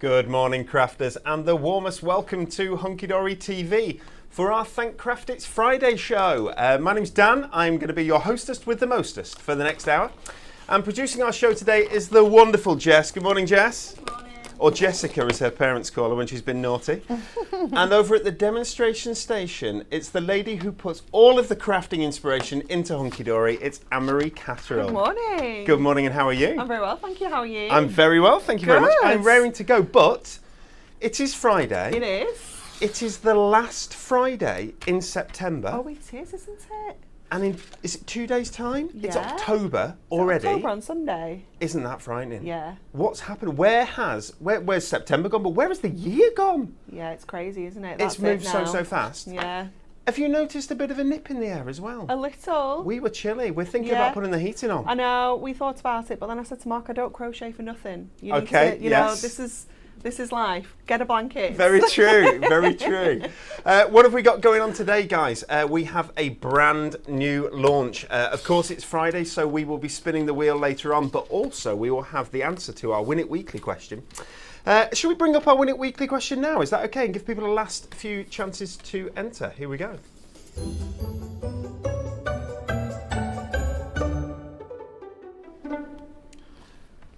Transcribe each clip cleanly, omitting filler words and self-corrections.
Good morning, crafters, and the warmest welcome to Hunky Dory TV for our Thank Craft It's Friday show. My name's Dan. I'm going to be your hostess with the mostest for the next hour. And producing our show today is the wonderful Jess. Good morning, Jess. Good morning. Or Jessica, as her parents call her when she's been naughty. And over at the demonstration station, it's the lady who puts all of the crafting inspiration into Hunky Dory. It's Anne-Marie Catterall. Good morning. Good morning, and how are you? I'm very well, thank you. How are you? I'm very well, thank you very much. Good. I'm raring to go, but it is Friday. It is. It is the last Friday in September. Oh, it is, isn't it? And is it 2 days' time? It's Yeah. October already. October on Sunday. Isn't that frightening? Yeah. What's happened? Where's September gone? But where has the year gone? Yeah, it's crazy, isn't it? It's moved so fast. Yeah. Have you noticed a bit of a nip in the air as well? A little. We were chilly. We're thinking Yeah. about putting the heating on. I know, we thought about it, but then I said to Mark, I don't crochet for nothing. You need Okay, to, you yes. know, this is life. Get a blanket. Very true, very true. What have we got going on today, guys? We have a brand new launch. Of course, it's Friday, so we will be spinning the wheel later on, but also we will have the answer to our Win It Weekly question. Should we bring up our Win It Weekly question now? Is that okay? And give people a last few chances to enter. Here we go.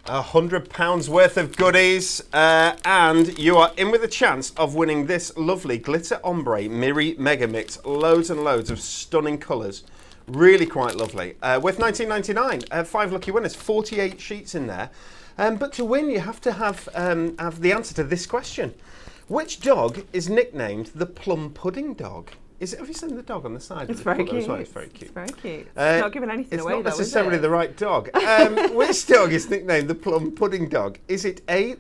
£100 worth of goodies, and you are in with a chance of winning this lovely glitter ombre Miri Mega Mix. Loads and loads of stunning colours, really quite lovely. Worth $19.99. 5 lucky winners, 48 sheets in there. But to win, you have to have the answer to this question: which dog is nicknamed the Plum Pudding Dog? Have you seen the dog on the side? It's very cute. Well? It's very cute. It's very cute. It's not giving anything away, It's not though, necessarily is it? the right dog. Which dog is nicknamed the Plum Pudding Dog? Is it A,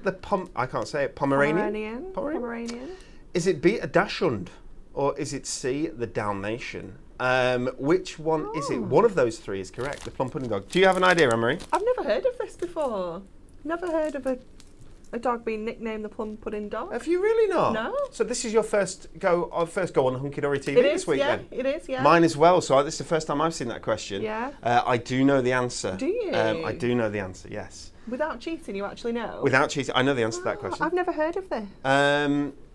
I can't say it, Pomeranian? Pomeranian. Is it B, a Dachshund? Or is it C, the Dalmatian? Which one is it? One of those three is correct, the Plum Pudding Dog. Do you have an idea, Anne-Marie? I've never heard of this before. Never heard of a dog being nicknamed the Plum Pudding Dog. Have you really not? No. So this is your first go on Hunky Dory TV It this is, week yeah. then? It is, yeah. Mine as well, so this is the first time I've seen that question. Yeah. I do know the answer. Do you? I do know the answer, yes. Without cheating, you actually know? Without cheating, I know the answer to that question. I've never heard of this.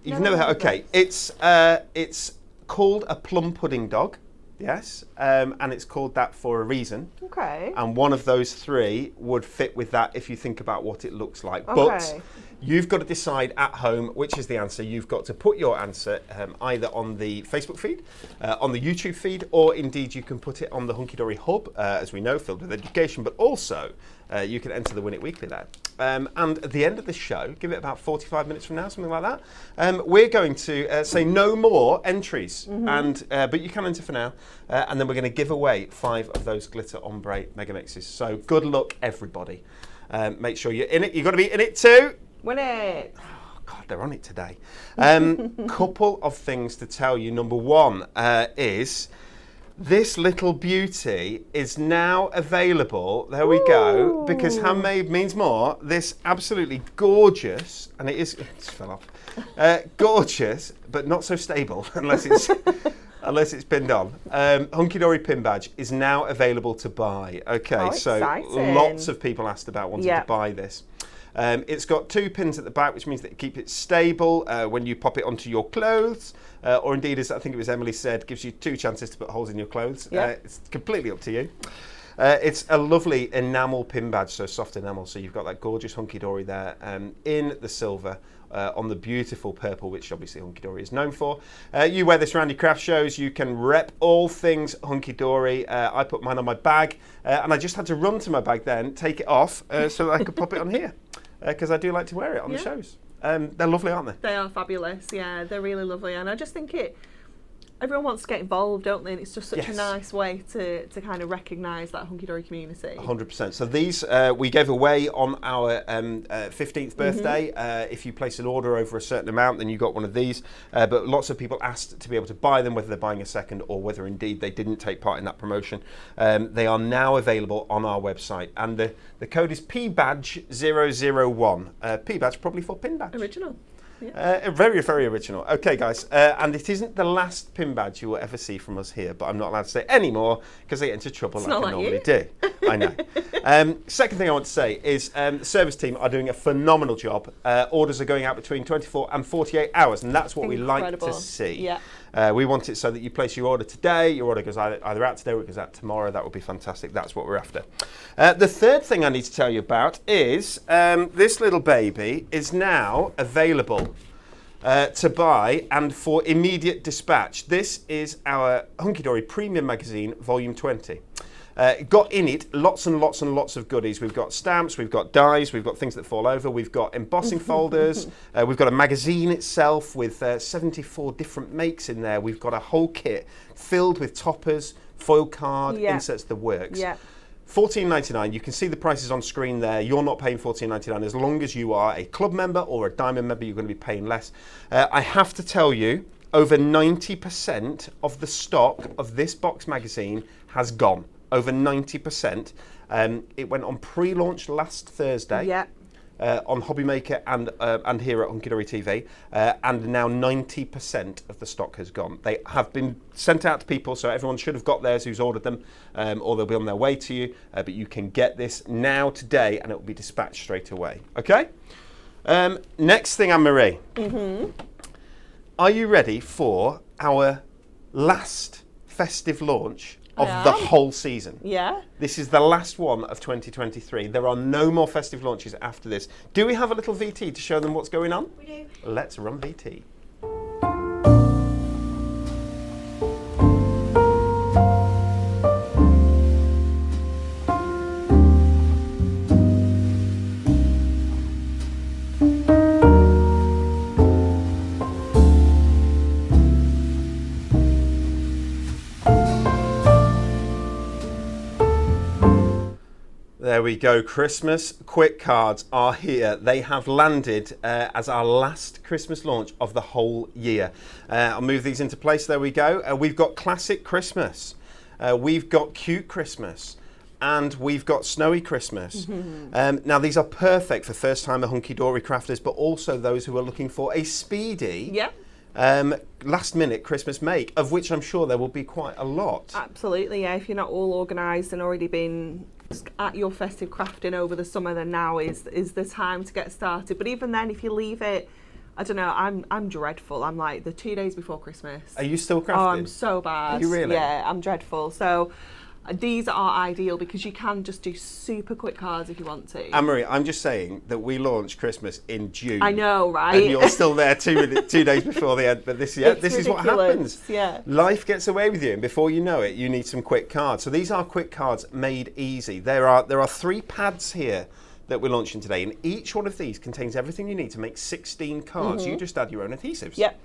You've Never never heard heard, of okay. It's called a plum pudding dog, yes, and it's called that for a reason. Okay. And one of those three would fit with that if you think about what it looks like. Okay. But you've got to decide at home which is the answer. You've got to put your answer either on the Facebook feed, on the YouTube feed, or indeed you can put it on the Hunky Dory Hub, as we know, filled with education, but also you can enter the Win It Weekly there. And at the end of the show, give it about 45 minutes from now, something like that, we're going to say no more entries, but you can enter for now, and then we're going to give away 5 of those glitter ombre mega mixes. So good luck, everybody. Make sure you're in it. You've got to be in it too. Win it. Oh, God, they're on it today. Couple of things to tell you. Number one is this little beauty is now available. There we go. Because handmade means more. This absolutely gorgeous, and it just fell off. Gorgeous, but not so stable unless it's pinned on. Hunky Dory pin badge is now available to buy. Okay, so exciting. lots of people asked about wanting to buy this. It's got 2 pins at the back, which means that it keeps it stable when you pop it onto your clothes, or indeed, as I think it was Emily said, gives you 2 chances to put holes in your clothes. It's completely up to you. It's a lovely enamel pin badge, so soft enamel, so you've got that gorgeous Hunky Dory there in the silver on the beautiful purple, which obviously Hunky Dory is known for. You wear this around your craft shows, you can rep all things Hunky Dory. I put mine on my bag, and I just had to run to my bag then, take it off, so that I could pop it on here, because I do like to wear it on the shows. They're lovely, aren't they? They are fabulous, yeah, they're really lovely, and I just think everyone wants to get involved, don't they? And it's just such a nice way to kind of recognise that Hunky Dory community. 100%. So these we gave away on our 15th birthday. If you place an order over a certain amount, then you got one of these. But lots of people asked to be able to buy them, whether they're buying a second or whether indeed they didn't take part in that promotion. They are now available on our website. And the code is PBadge001. PBadge probably for pin badge. Original. Very, very original. Okay, guys, and it isn't the last pin badge you will ever see from us here, but I'm not allowed to say any more because I get into trouble like I normally do. I know. Second thing I want to say is the service team are doing a phenomenal job. Orders are going out between 24 and 48 hours, and that's what we like to see. Yeah. We want it so that you place your order today, your order goes either out today or it goes out tomorrow. That would be fantastic. That's what we're after. The third thing I need to tell you about is this little baby is now available to buy and for immediate dispatch. This is our Hunky Dory Premium Magazine, Volume 20. Got in it lots and lots and lots of goodies. We've got stamps, we've got dies, we've got things that fall over, we've got embossing folders, we've got a magazine itself with 74 different makes in there. We've got a whole kit filled with toppers, foil card, inserts, the works. Yeah. $14.99. You can see the prices on screen there. You're not paying $14.99 as long as you are a club member or a diamond member. You're going to be paying less. I have to tell you, over 90% of the stock of this box magazine has gone. Over 90%. It went on pre-launch last Thursday. Yeah. On Hobbymaker and here at Hunky Dory TV, and now 90% of the stock has gone. They have been sent out to people, so everyone should have got theirs who's ordered them, or they'll be on their way to you, but you can get this now today and it will be dispatched straight away. Okay? Next thing, Anne-Marie. Are you ready for our last festive launch of the whole season? Yeah. This is the last one of 2023. There are no more festive launches after this. Do we have a little VT to show them what's going on? We do. Let's run VT. There we go. Christmas quick cards are here. They have landed as our last Christmas launch of the whole year. I'll move these into place. There we go. We've got Classic Christmas. We've got Cute Christmas. And we've got Snowy Christmas. Now, these are perfect for first-timer Hunky Dory crafters, but also those who are looking for a speedy last-minute Christmas make, of which I'm sure there will be quite a lot. Absolutely, yeah. If you're not all organised and already been at your festive crafting over the summer, then now is the time to get started. But even then, if you leave it, I don't know, I'm dreadful. I'm like the 2 days before Christmas. Are you still crafting? Oh, I'm so bad. Are you really? Yeah, I'm dreadful. So these are ideal because you can just do super quick cards if you want to. Anne-Marie, I'm just saying that we launched Christmas in June. I know, right? And you're still there 2 days before the end. But this is what happens. Yeah. Life gets away with you, and before you know it, you need some quick cards. So these are quick cards made easy. There are 3 pads here that we're launching today, and each one of these contains everything you need to make 16 cards. You just add your own adhesives. Yep.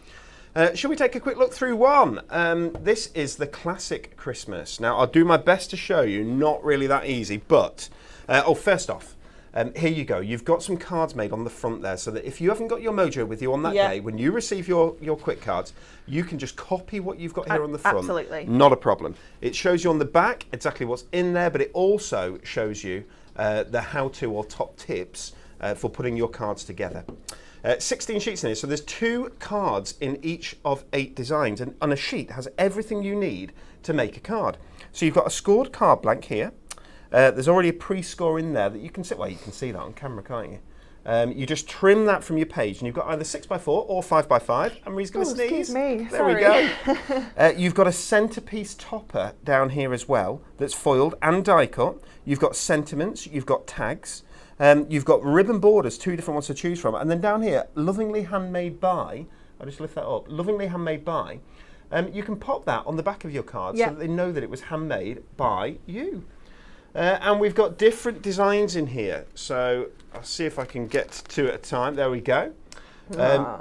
Shall we take a quick look through one? This is the Classic Christmas. Now, I'll do my best to show you, not really that easy, but, first off, here you go. You've got some cards made on the front there, so that if you haven't got your mojo with you on that day, when you receive your quick cards, you can just copy what you've got here on the front. Absolutely. Not a problem. It shows you on the back exactly what's in there, but it also shows you the how-to or top tips for putting your cards together. 16 sheets in here, so there's 2 cards in each of 8 designs, and on a sheet has everything you need to make a card. So you've got a scored card blank here. There's already a pre-score in there that you can see. Well, you can see that on camera, can't you? You just trim that from your page, and you've got either 6x4 or 5x5. Anne-Marie's going to sneeze. Excuse me. There we go. You've got a centerpiece topper down here as well that's foiled and die cut. You've got sentiments. You've got tags. You've got ribbon borders, 2 different ones to choose from. And then down here, lovingly handmade by, I'll just lift that up, lovingly handmade by. You can pop that on the back of your card so that they know that it was handmade by you. And we've got different designs in here. So I'll see if I can get 2 at a time. There we go.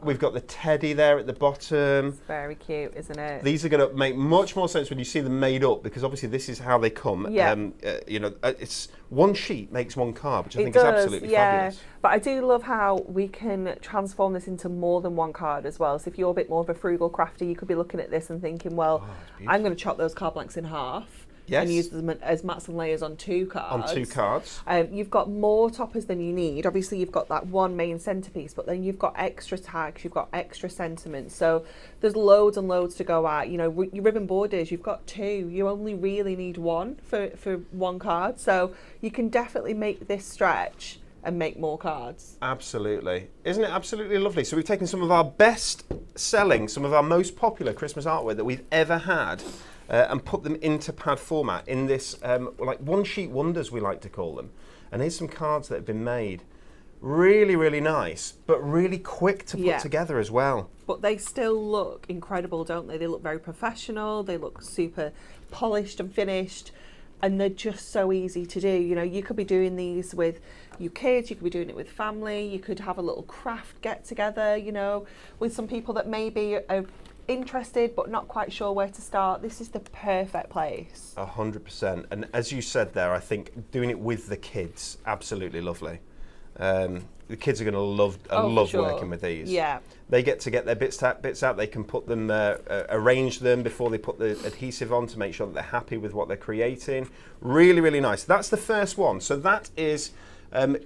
We've got the teddy there at the bottom. It's very cute, isn't it? These are going to make much more sense when you see them made up, because obviously this is how they come. Yeah. It's one sheet makes one card, which I think is absolutely fabulous. But I do love how we can transform this into more than one card as well. So if you're a bit more of a frugal crafter, you could be looking at this and thinking, well, I'm going to chop those card blanks in half. and use them as mats and layers on 2 cards. On 2 cards. You've got more toppers than you need. Obviously, you've got that one main centerpiece, but then you've got extra tags, you've got extra sentiments. So there's loads and loads to go at. You know, your ribbon borders, you've got 2. You only really need 1 for 1 card. So you can definitely make this stretch and make more cards. Absolutely. Isn't it absolutely lovely? So we've taken some of our best selling, some of our most popular Christmas artwork that we've ever had, and put them into pad format in this, like one-sheet wonders, we like to call them. And here's some cards that have been made. Really, really nice, but really quick to put together as well. But they still look incredible, don't they? They look very professional, they look super polished and finished, and they're just so easy to do. You know, you could be doing these with your kids, you could be doing it with family, you could have a little craft get together, you know, with some people that maybe are interested but not quite sure where to start. This is the perfect place. 100%. And as you said there, I think doing it with the kids, absolutely lovely. The kids are going to love working with these. Yeah. They get to get their bits out. They can put them, arrange them before they put the adhesive on to make sure that they're happy with what they're creating. Really, really nice. That's the first one. So that is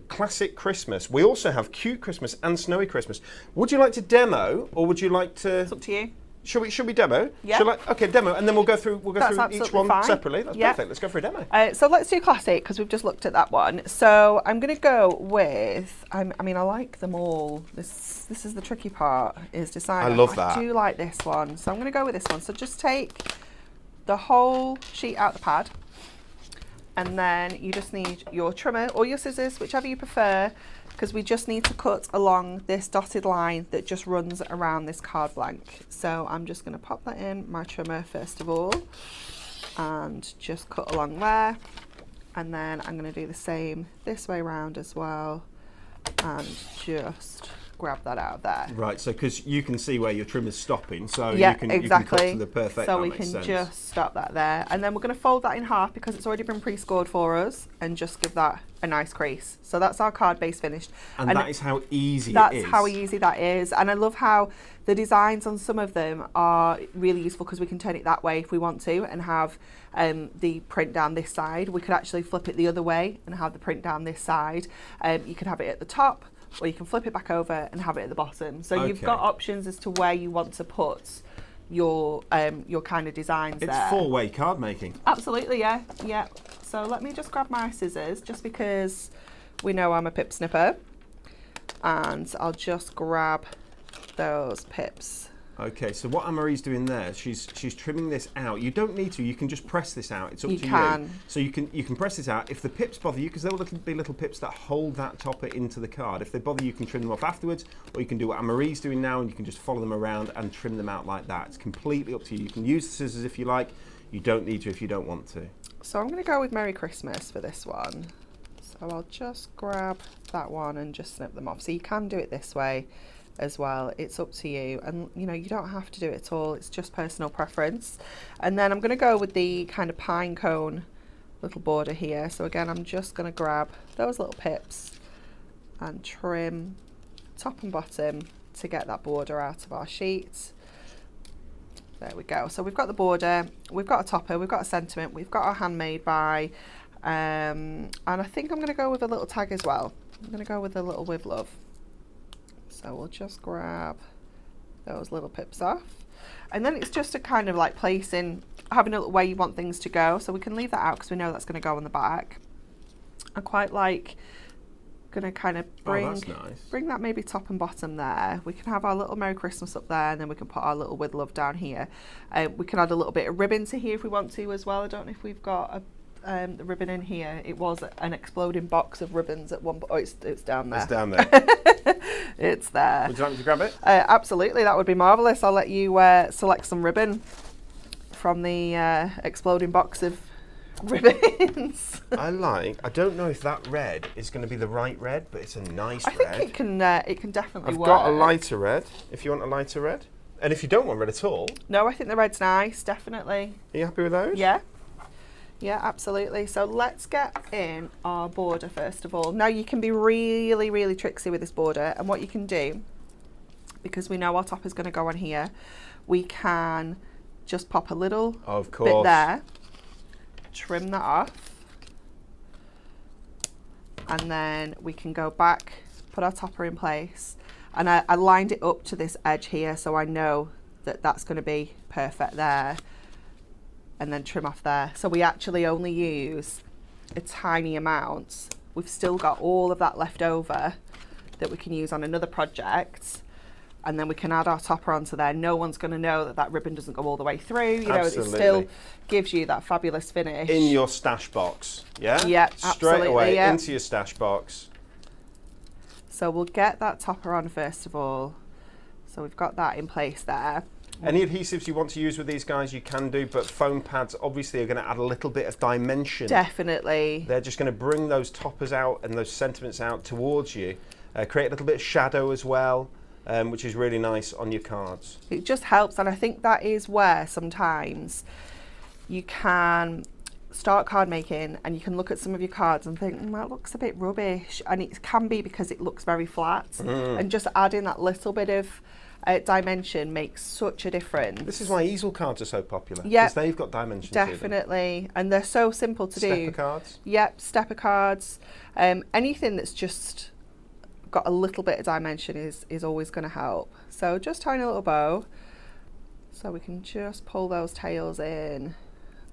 classic Christmas. We also have cute Christmas and snowy Christmas. Would you like to demo, or would you like to? It's up to you. Should we demo? Yeah. Okay, demo, and then we'll go through each one separately. That's perfect. Let's go for a demo. So let's do classic because we've just looked at that one. So I'm going to go with. I mean, I like them all. This is the tricky part, is deciding. I love that. I do like this one, so I'm going to go with this one. So just take the whole sheet out the pad, and then you just need your trimmer or your scissors, whichever you prefer, because we just need to cut along this dotted line that just runs around this card blank. So I'm just going to pop that in my trimmer first of all and just cut along there, and then I'm going to do the same this way around as well and just grab that out of there. Right, so because you can see where your trimmer's stopping, so yeah, you can exactly. You can cut to the perfect. So we can just stop that there, and then we're going to fold that in half because it's already been pre-scored for us, and just give that a nice crease. So that's our card base finished. And that is how easy it is. That's how easy that is. And I love how the designs on some of them are really useful because we can turn it that way if we want to and have the print down this side. We could actually flip it the other way and have the print down this side. You could have it at the top, or you can flip it back over and have it at the bottom. So you've got options as to where you want to put your kind of designs there. It's four-way card making. Absolutely, yeah. So let me just grab my scissors, just because we know I'm a pip snipper, and I'll just grab those pips. Okay, so what Anne-Marie's doing there, she's trimming this out. You don't need to. You can just press this out. It's up to you. So you can press this out. If the pips bother you, because there will be little pips that hold that topper into the card. If they bother you, can trim them off afterwards, or you can do what Anne-Marie's doing now, and you can just follow them around and trim them out like that. It's completely up to you. You can use the scissors if you like. You don't need to if you don't want to. So I'm going to go with Merry Christmas for this one. So I'll just grab that one and just snip them off. So you can do it this way as well. It's up to you, and you know, you don't have to do it at all. It's just personal preference. And then I'm going to go with the kind of pine cone little border here. So again, I'm just going to grab those little pips and trim top and bottom to get that border out of our sheet. There we go. So we've got the border, we've got a topper, we've got a sentiment, we've got our handmade by, and I think I'm going to go with a little tag as well. I'm going to go with a little with love. So we'll just grab those little pips off, and then it's just a kind of like placing, having a look where you want things to go. So we can leave that out because we know that's going to go on the back. I quite like going to kind of bring that maybe top and bottom there. We can have our little Merry Christmas up there, and then we can put our little with love down here. We can add a little bit of ribbon to here if we want to as well. I don't know if we've got the ribbon in here. It was an exploding box of ribbons at one point. Oh, it's down there. It's down there. It's there. Would you like me to grab it? Absolutely, that would be marvellous. I'll let you select some ribbon from the exploding box of ribbons. I don't know if that red is going to be the right red, but it's a nice red. I think it can definitely work. I've got a lighter red, if you want a lighter red. And if you don't want red at all. No, I think the red's nice, definitely. Are you happy with those? Yeah. Yeah, absolutely. So let's get in our border first of all. Now you can be really, really tricksy with this border, and what you can do, because we know our top is going to go on here, we can just pop a little bit there. trim that off. And then we can go back, put our topper in place. And I lined it up to this edge here, so I know that that's going to be perfect there. And then trim off there. So we actually only use a tiny amount. We've still got all of that left over that we can use on another project. And then we can add our topper onto there. No one's going to know that that ribbon doesn't go all the way through. You know, Absolutely. it still gives you that fabulous finish. In your stash box, yeah? Yeah, Straight away yeah. into your stash box. So we'll get that topper on first of all. So we've got that in place there. Any adhesives you want to use with these guys, you can do, but foam pads obviously are going to add a little bit of dimension. Definitely. They're just going to bring those toppers out and those sentiments out towards you. Create a little bit of shadow as well. Which is really nice on your cards. It just helps, and I think that is where sometimes you can start card making and you can look at some of your cards and think, that looks a bit rubbish, and it can be because it looks very flat, and just adding that little bit of dimension makes such a difference. This is why easel cards are so popular, Yeah, because they've got dimension definitely, to them. and they're so simple to do. Stepper cards? Yep, stepper cards. Anything that's just got a little bit of dimension is always going to help. So just tying a little bow, so we can just pull those tails in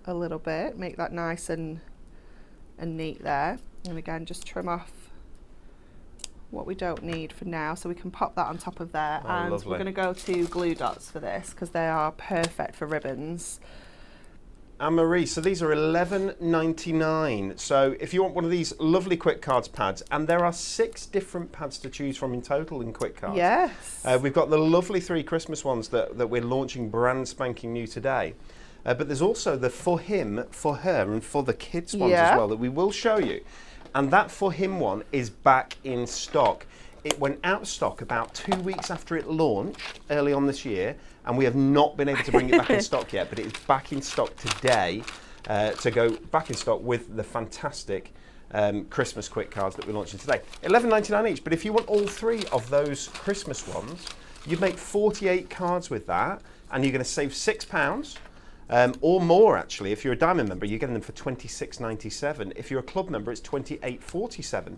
a little bit, make that nice and neat there. And again, just trim off what we don't need for now, so we can pop that on top of there. Oh, and lovely. we're going to go to glue dots for this because they are perfect for ribbons. And Marie, so these are $11.99. So if you want one of these lovely Quick Cards pads, and there are 6 different pads to choose from in total in Quick Cards. Yes. We've got the lovely 3 Christmas ones that we're launching brand spanking new today. But there's also the for him, for her, and for the kids ones as well that we will show you. And that for him one is back in stock. It went out of stock about 2 weeks after it launched early on this year, and we have not been able to bring it back in stock yet, but it is back in stock today to go back in stock with the fantastic Christmas Quick Cards that we're launching today. $11.99 each, but if you want all 3 of those Christmas ones, you'd make 48 cards with that, and you're going to save £6. Or more actually. If you're a Diamond member, you're getting them for $26.97. If you're a Club member, it's $28.47.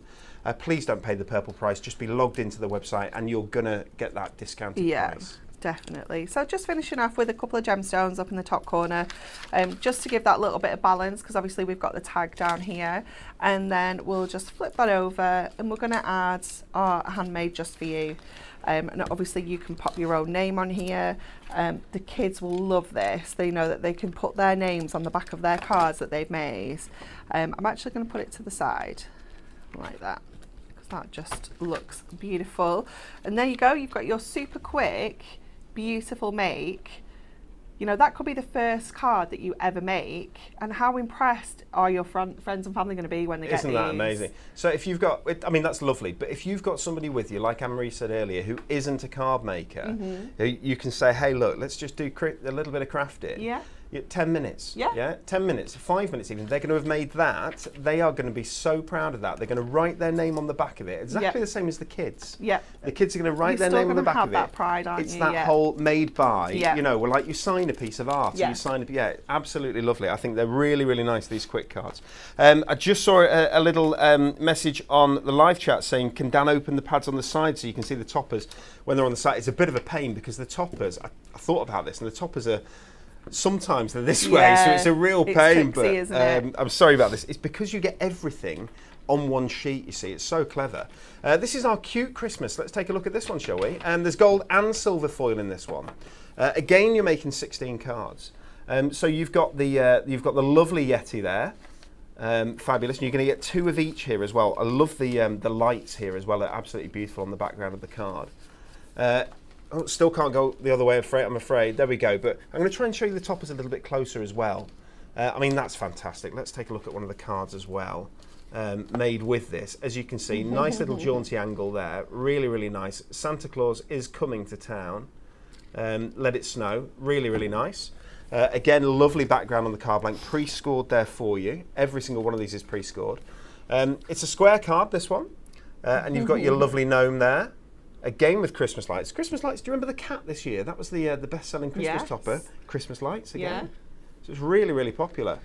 Please don't pay the purple price. Just be logged into the website, and you're gonna get that discounted price. Definitely. So just finishing off with a couple of gemstones up in the top corner, just to give that little bit of balance, because obviously we've got the tag down here, and then we'll just flip that over, and we're going to add our handmade just for you. And obviously you can pop your own name on here. The kids will love this. They know that they can put their names on the back of their cards that they've made. I'm actually going to put it to the side like that, because that just looks beautiful. And there you go, you've got your super quick, beautiful make. You know, that could be the first card that you ever make, and how impressed are your friends and family going to be when they get these? Isn't that amazing? So if you've got, I mean, that's lovely, but if you've got somebody with you, like Anne-Marie said earlier, who isn't a card maker, you can say, hey, look, let's just do a little bit of crafting. Yeah. 10 minutes. Yeah. 10 minutes, 5 minutes even. They're going to have made that. They are going to be so proud of that. They're going to write their name on the back of it. Exactly the same as the kids. Yeah. The kids are going to write their name on the back of it. You're still going to have that pride, aren't it's you? that whole made by, Yeah. you know, like you sign a piece of art. Yeah. You sign absolutely lovely. I think they're really, really nice, these Quick Cards. I just saw a little message on the live chat saying, can Dan open the pads on the side so you can see the toppers when they're on the side? It's a bit of a pain because the toppers, I thought about this, and the toppers are, sometimes they're this way, so it's a real pain. Tricksy, isn't it? I'm sorry about this. It's because you get everything on one sheet, you see. It's so clever. This is our cute Christmas. Let's take a look at this one, shall we? There's gold and silver foil in this one. Again, you're making 16 cards. So you've got the lovely Yeti there. Fabulous. And you're going to get 2 of each here as well. I love the lights here as well. They're absolutely beautiful on the background of the card. Oh, still can't go the other way, I'm afraid. There we go. But I'm going to try and show you the toppers a little bit closer as well. I mean, that's fantastic. Let's take a look at one of the cards as well, made with this. As you can see, nice little jaunty angle there. Really, really nice. Santa Claus is coming to town. Let it snow. Really, really nice. Again, lovely background on the card blank. Pre-scored there for you. Every single one of these is pre-scored. It's a square card, this one. And you've got your lovely gnome there. Again with Christmas lights. Christmas lights, do you remember the cat this year? That was the best-selling Christmas topper. Christmas lights again. Yeah. So it's really, really popular.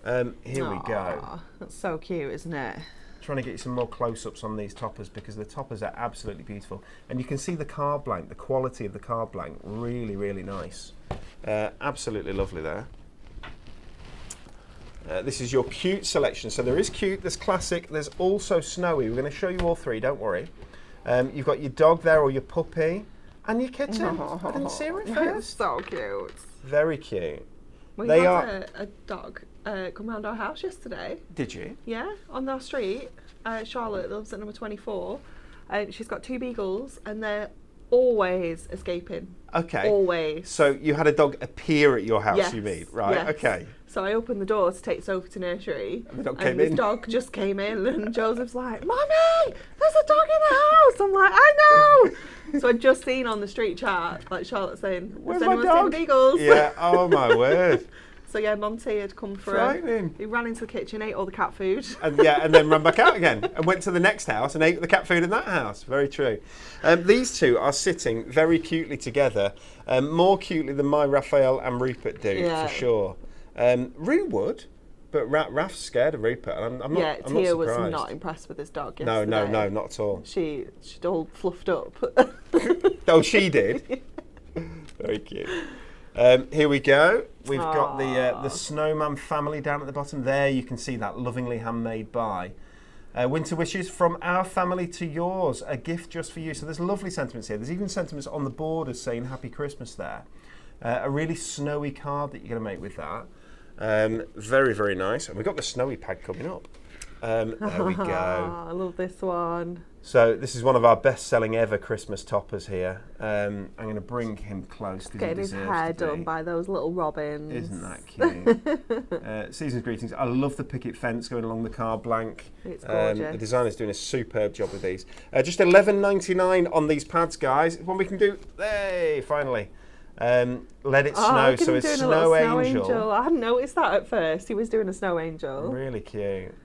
Here we go. Aw, that's so cute, isn't it? Trying to get you some more close-ups on these toppers because the toppers are absolutely beautiful. And you can see the card blank, the quality of the card blank, really, really nice. Absolutely lovely there. This is your cute selection. So there is cute, there's classic, there's also snowy. We're going to show you all three, don't worry. You've got your dog there or your puppy and your kitten. I didn't see her at first. So cute. Very cute. We They had a dog come round our house yesterday. Did you? Yeah, on our street. Charlotte lives at number 24. She's got 2 beagles and they're always escaping. Okay. Always. So you had a dog appear at your house, Yes, you mean? Right, yes. okay. So I opened the door to take Sophie to nursery. And the dog and came this in? dog just came in and Joseph's like, Mommy, there's a dog in the house. I'm like, I know. So I'd just seen on the street chat, like Charlotte saying, Where's has my anyone seen dog? the beagles? Yeah, oh my word. So yeah, Monty had come through. Frightening. He ran into the kitchen, ate all the cat food. And then ran back out again and went to the next house and ate the cat food in that house. Very true. These two are sitting very cutely together, more cutely than my Raphael and Rupert do, Yeah. for sure. Rue would, but Raph's scared of Rupert. And I'm not, Yeah, I'm not Tia was surprised. not impressed with this dog No, yesterday. no, not at all. She'd all fluffed up. Oh, she did? Very cute. Here we go. We've got the snowman family down at the bottom there. You can see that lovingly handmade by. Winter wishes from our family to yours. A gift just for you. So there's lovely sentiments here. There's even sentiments on the borders saying Happy Christmas there. A really snowy card that you're going to make with that. Very, very nice. And we've got the snowy pad coming up. There we go. I love this one. So this is one of our best-selling ever Christmas toppers here. I'm going to bring him close. Getting his hair done by those little robins. Isn't that cute? Season's greetings. I love the picket fence going along the card blank. It's gorgeous. The designer's doing a superb job with these. Just $11.99 on these pads, guys. What we can do, hey, finally. Let it snow. So a snow angel. I hadn't noticed that at first. He was doing a snow angel. Really cute.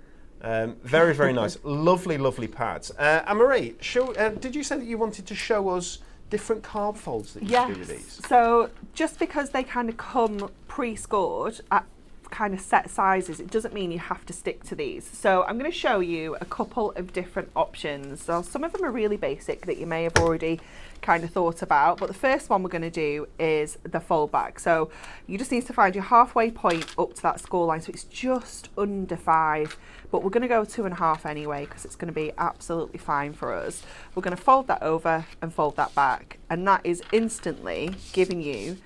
Very, very nice. Lovely, lovely pads. Anne-Marie, did you say that you wanted to show us different card folds that you can do with these? So just because they kind of come pre-scored at kind of set sizes, it doesn't mean you have to stick to these. So I'm going to show you a couple of different options. So some of them are really basic that you may have already kind of thought about, but the first one we're going to do is the fold back. So you just need to find your halfway point up to that score line. So it's just under 5, but we're going to go 2.5 anyway because it's going to be absolutely fine for us. We're going to fold that over and fold that back, and that is instantly giving you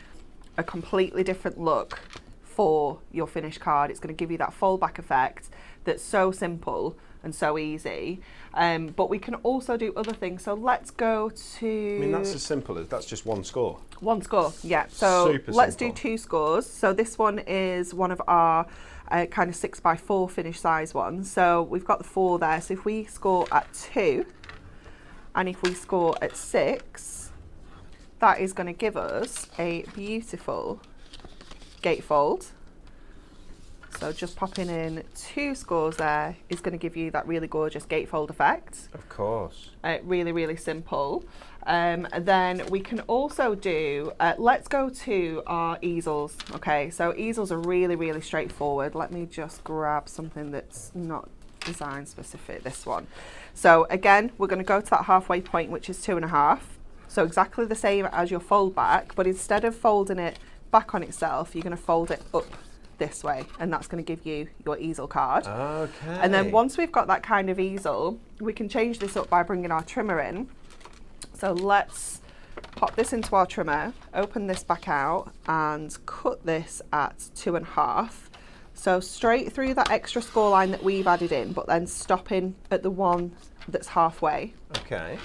a completely different look for your finished card. It's going to give you that fold back effect that's so simple and so easy, but we can also do other things. So let's go to, I mean, that's as simple as, that's just one score. One score, yeah. So Super let's simple. do 2 scores. So this one is one of our kind of 6x4 finished size ones. So we've got the 4 there. So if we score at 2 and if we score at 6, that is going to give us a beautiful gatefold. So just popping in 2 scores there is going to give you that really gorgeous gatefold effect. Of course. Really, really simple. And then we can also do, let's go to our easels. Okay, so easels are really, really straightforward. Let me just grab something that's not design specific, this one. So again, we're going to go to that halfway point, which is 2.5. So exactly the same as your fold back, but instead of folding it back on itself, you're going to fold it up this way, and that's going to give you your easel card. Okay. And then once we've got that kind of easel, we can change this up by bringing our trimmer in. So let's pop this into our trimmer, open this back out and cut this at 2.5. So straight through that extra score line that we've added in, but then stopping at the one that's halfway. Okay.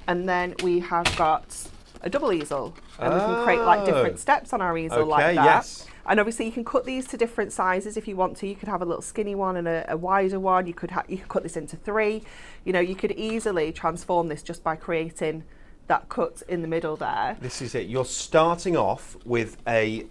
And then we have got a double easel, and we can create like different steps on our easel like that. Yes. And obviously you can cut these to different sizes if you want to. You could have a little skinny one and a wider one. You could cut this into 3. You know, you could easily transform this just by creating that cut in the middle there. This is it. You're starting off with a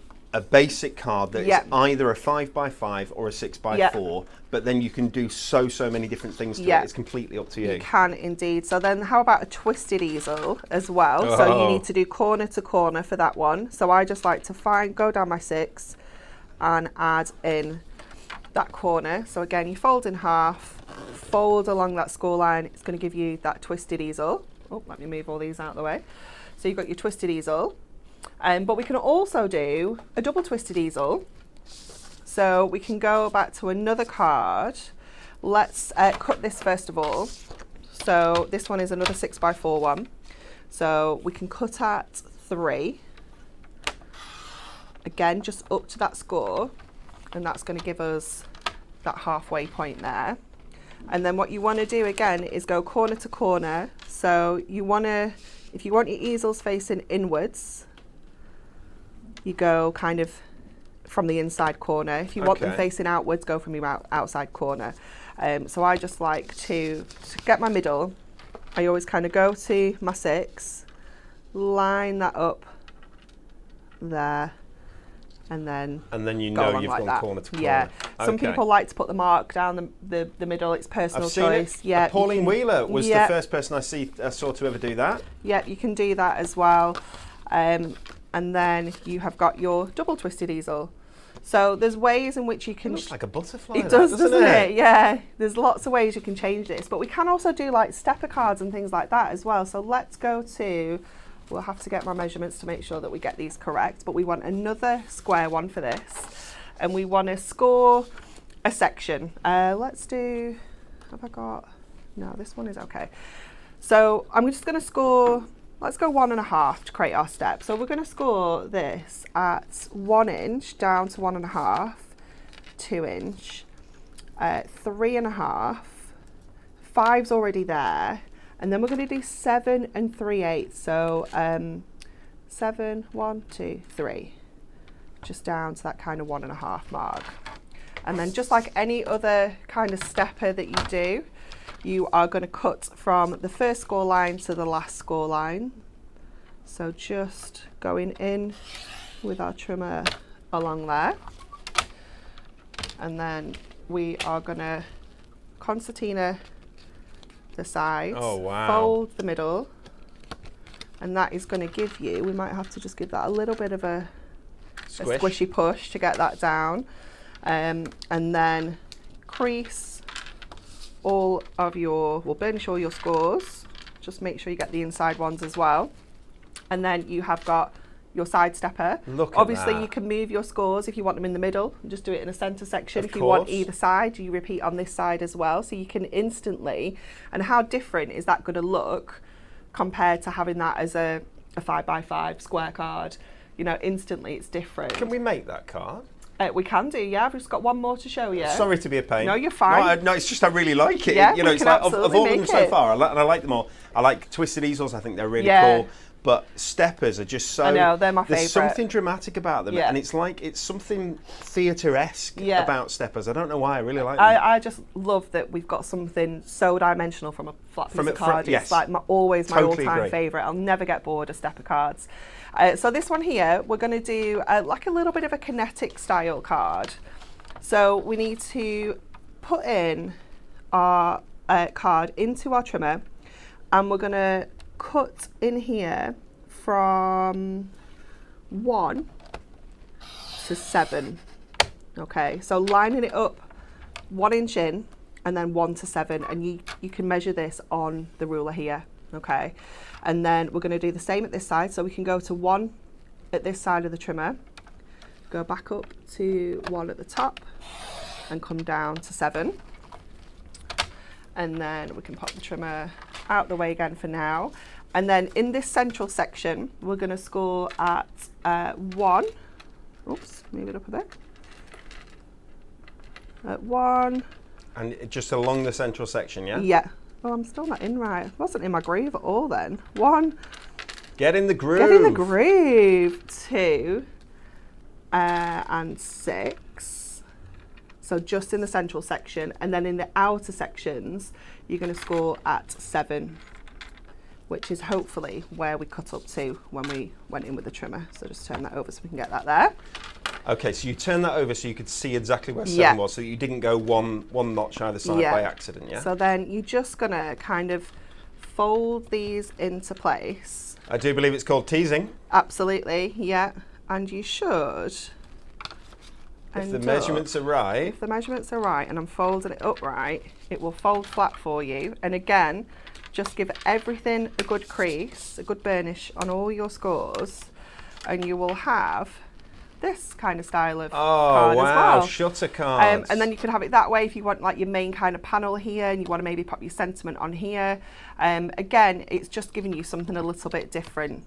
basic card that is either a 5x5 or a 6x4, but then you can do so many different things to it. It's completely up to you. You can indeed. So then how about a twisted easel as well? So you need to do corner to corner for that one. So I just like to go down my 6 and add in that corner. So again, you fold in half, fold along that score line. It's going to give you that twisted easel. Oh, let me move all these out of the way. So you've got your twisted easel. But we can also do a double twisted easel. So we can go back to another card. Let's cut this first of all. So this one is another 6x4 one. So we can cut at 3. Again, just up to that score. And that's going to give us that halfway point there. And then what you want to do again is go corner to corner. So you want to, if you want your easels facing inwards, you go kind of from the inside corner. If you want them facing outwards, go from your outside corner. So I just like to get my middle. I always kind of go to my 6, line that up there, and then you know you've like gone corner to corner. Yeah. Some people like to put the mark down the middle. It's personal choice. It. Yeah. Pauline Wheeler was the first person I saw to ever do that. Yeah, you can do that as well. And then you have got your double twisted easel. So there's ways in which you can... It looks like a butterfly. It does, doesn't it? Yeah. There's lots of ways you can change this. But we can also do like stepper cards and things like that as well. So let's go to... We'll have to get my measurements to make sure that we get these correct. But we want another square one for this. And we want to score a section. Let's do... Have I got... No, this one is okay. So I'm just going to score... Let's go 1.5 to create our step. So we're going to score this at 1 inch down to 1.5, 2 inch, 3.5, 5's already there, and then we're going to do 7 3/8. So 7, 1, 2, 3, just down to that kind of 1.5 mark. And then just like any other kind of stepper that you do, you are going to cut from the first score line to the last score line. So just going in with our trimmer along there. And then we are going to concertina the sides, fold the middle, and that is going to give you, we might have to just give that a little bit of a squishy push to get that down. And then crease all of your, we'll burnish all your scores, just make sure you get the inside ones as well. And then you have got your side stepper. Obviously you can move your scores if you want them in the middle, just do it in a center section. If you want either side, you repeat on this side as well, so you can instantly, and how different is that going to look compared to having that as a 5x5 square card? You know, instantly it's different. Can we make that card? We can do, yeah. I've just got one more to show you. Sorry to be a pain. No, you're fine. No, it's just I really like it. Yeah, you know, it's like of all of them so it. far, and I like them all. I like twisted easels. I think they're really cool. But steppers are just so... I know, they're my favourite. There's something dramatic about them, and it's like, it's something theatre-esque about steppers. I don't know why, I really like them. I just love that we've got something so dimensional from a flat piece of card. It's like always my all-time favourite. I'll never get bored of stepper cards. So this one here, we're going to do like a little bit of a kinetic style card. So we need to put in our card into our trimmer, and we're going to cut in here from 1 to 7. Okay, so lining it up 1 inch in and then 1 to 7, and you can measure this on the ruler here. Okay, and then we're going to do the same at this side, so we can go to 1 at this side of the trimmer, go back up to 1 at the top and come down to 7, and then we can pop the trimmer out the way again for now. And then in this central section, we're going to score at 1. Oops, move it up a bit. At 1. And just along the central section, yeah? Yeah. Oh, I'm still not in right. I wasn't in my groove at all then. 1. Get in the groove. Get in the groove. 2. And 6. So just in the central section. And then in the outer sections, you're going to score at 7, which is hopefully where we cut up to when we went in with the trimmer. So just turn that over so we can get that there. Okay, so you turn that over so you could see exactly where 7 was, so you didn't go one notch either side by accident, yeah? So then you're just gonna kind of fold these into place. I do believe it's called teasing. Absolutely, yeah. And you should If the measurements are right. If the measurements are right and I'm folding it upright, it will fold flat for you. And again, just give everything a good crease, a good burnish on all your scores, and you will have this kind of style of card as well. Shutter cards. And then you can have it that way if you want like your main kind of panel here and you want to maybe pop your sentiment on here. Again, it's just giving you something a little bit different.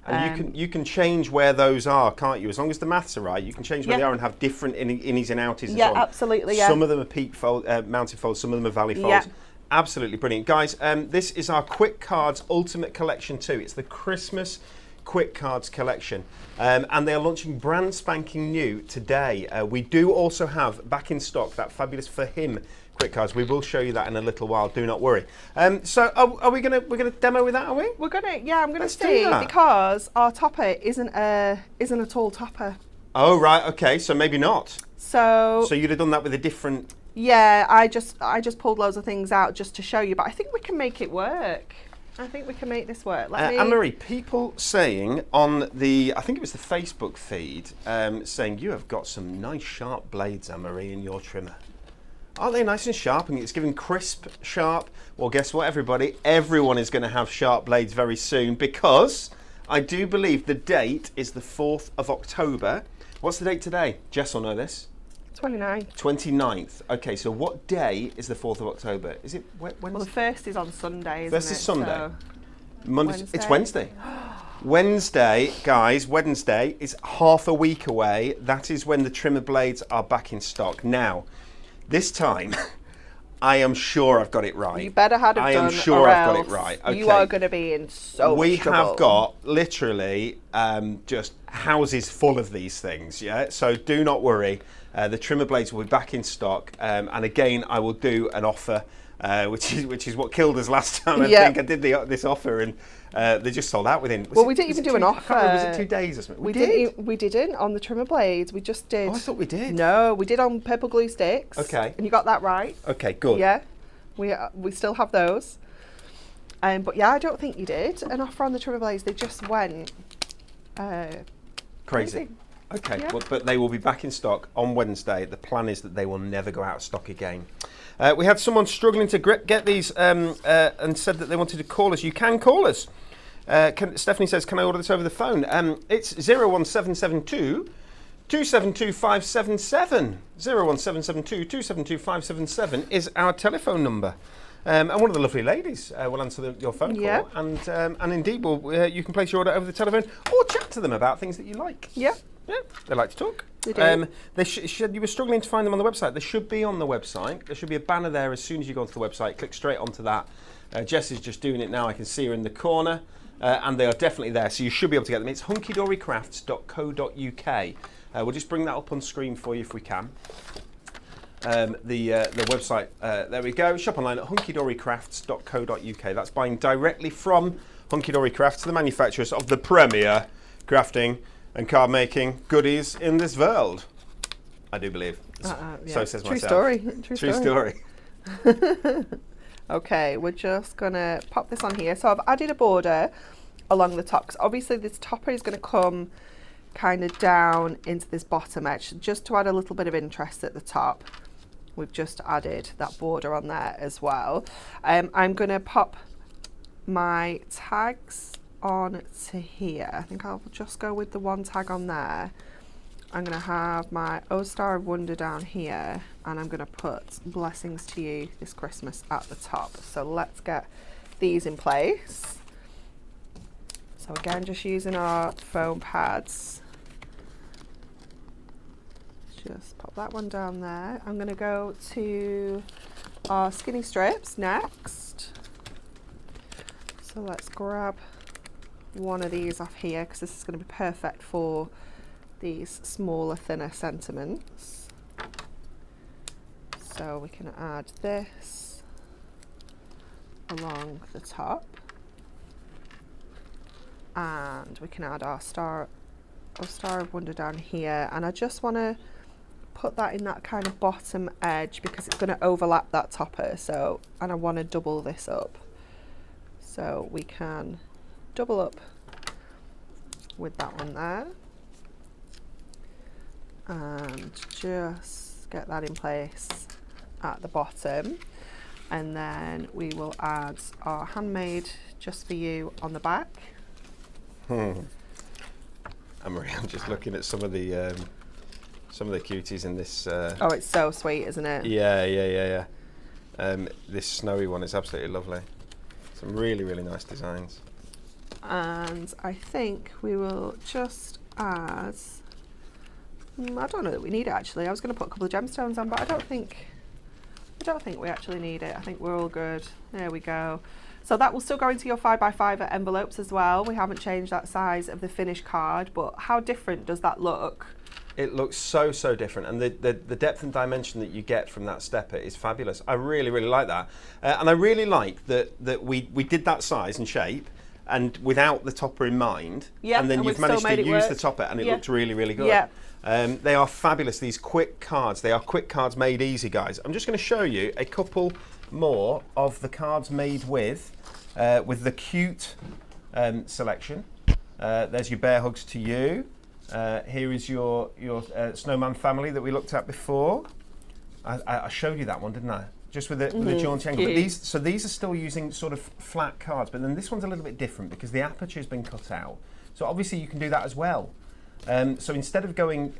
And you can change where those are, can't you? As long as the maths are right, you can change where they are and have different innies and outies and so on. Yeah, absolutely, yeah. Some of them are peak fold, mounted folds, some of them are valley folds. Absolutely brilliant. Guys, this is our Quick Cards Ultimate Collection 2. It's the Christmas Quick Cards collection. And they are launching brand spanking new today. We do also have back in stock that fabulous For Him Quick Cards. We will show you that in a little while, do not worry. So are we gonna demo with that, are we? We're gonna, yeah, I'm gonna see, because our topper isn't a tall topper. Oh right, okay, so maybe not. So you'd have done that with a different. Yeah, I just pulled loads of things out just to show you, but I think we can make it work. I think we can make this work. Anne-Marie, people saying on the, I think it was the Facebook feed, saying you have got some nice sharp blades, Anne-Marie, in your trimmer. Aren't they nice and sharp? And it's giving crisp, sharp. Well, guess what, everybody? Everyone is going to have sharp blades very soon because I do believe the date is the 4th of October. What's the date today? Jess will know this. 29th. 29th. Okay, so what day is the 4th of October? Is it Wednesday? Well, the 1st is on Sunday, isn't it? First is Sunday. So Monday. It's Wednesday. Wednesday, guys, Wednesday is half a week away. That is when the trimmer blades are back in stock. Now, this time, I am sure I've got it right. You better have it done. I am sure I've got it right. Okay. You are going to be in so much We trouble. have got literally just houses full of these things, yeah? So do not worry. The trimmer blades will be back in stock. And again, I will do an offer, which is what killed us last time. I think I did this offer and they just sold out within. We didn't even do an offer. I can't remember, was it 2 days or something? We didn't on the trimmer blades. We just did. Oh, I thought we did. No, we did on purple glue sticks. Okay. And you got that right. Okay, good. Yeah, we still have those. But yeah, I don't think you did an offer on the trimmer blades. They just went crazy. Okay, well, but they will be back in stock on Wednesday. The plan is that they will never go out of stock again. We had someone struggling to get these and said that they wanted to call us. You can call us. Stephanie says, can I order this over the phone? It's 01772 272 577. 01772 272 577 is our telephone number. And one of the lovely ladies will answer your phone call. And indeed, you can place your order over the telephone or chat to them about things that you like. Yeah. Yeah, they like to talk. They do. They said you were struggling to find them on the website. They should be on the website. There should be a banner there as soon as you go onto the website. Click straight onto that. Jess is just doing it now. I can see her in the corner. And they are definitely there, so you should be able to get them. It's hunkydorycrafts.co.uk. We'll just bring that up on screen for you if we can. The website, there we go. Shop online at hunkydorycrafts.co.uk. That's buying directly from Hunky Dory Crafts, the manufacturers of the premier crafting and card making goodies in this world. I do believe. So says myself. True story. Okay, we're just gonna pop this on here. So I've added a border along the top, because obviously this topper is gonna come kind of down into this bottom edge, just to add a little bit of interest at the top. We've just added that border on there as well. I'm gonna pop my tags on to here. I think I'll just go with the one tag on there. I'm going to have my O Star of Wonder down here, and I'm going to put blessings to you this Christmas at the top. So let's get these in place. So again, just using our foam pads. Just pop that one down there. I'm going to go to our skinny strips next. So let's grab one of these off here, because this is going to be perfect for these smaller, thinner sentiments. So we can add this along the top, and we can add our Star of Wonder down here, and I just want to put that in that kind of bottom edge because it's going to overlap that topper. So, and I want to double this up, so we can double up with that one there. and just get that in place at the bottom. And then we will add our handmade just for you on the back. Anne-Marie, I'm just looking at some of the cuties in this. Oh, it's so sweet, isn't it? Yeah. This snowy one is absolutely lovely. Some really, really nice designs. And I think we will just add, I don't know that we need it actually. I was going to put a couple of gemstones on, but I don't think we actually need it. I think we're all good. There we go. So that will still go into your 5x5 envelopes as well. We haven't changed that size of the finished card, but how different does that look? It looks so different, and the depth and dimension that you get from that stepper is fabulous. I really, really like that, and I really like that we did that size and shape, and without the topper in mind, and then you've managed to use the topper, and it looks really, really good. Yeah. They are fabulous. These quick cards. They are quick cards made easy, guys. I'm just going to show you a couple more of the cards made with the cute selection. There's your bear hugs to you. Here is your snowman family that we looked at before. I showed you that one, didn't I? Just with the jaunty angle. But these are still using sort of flat cards, but then this one's a little bit different because the aperture's been cut out. So obviously you can do that as well. So instead of going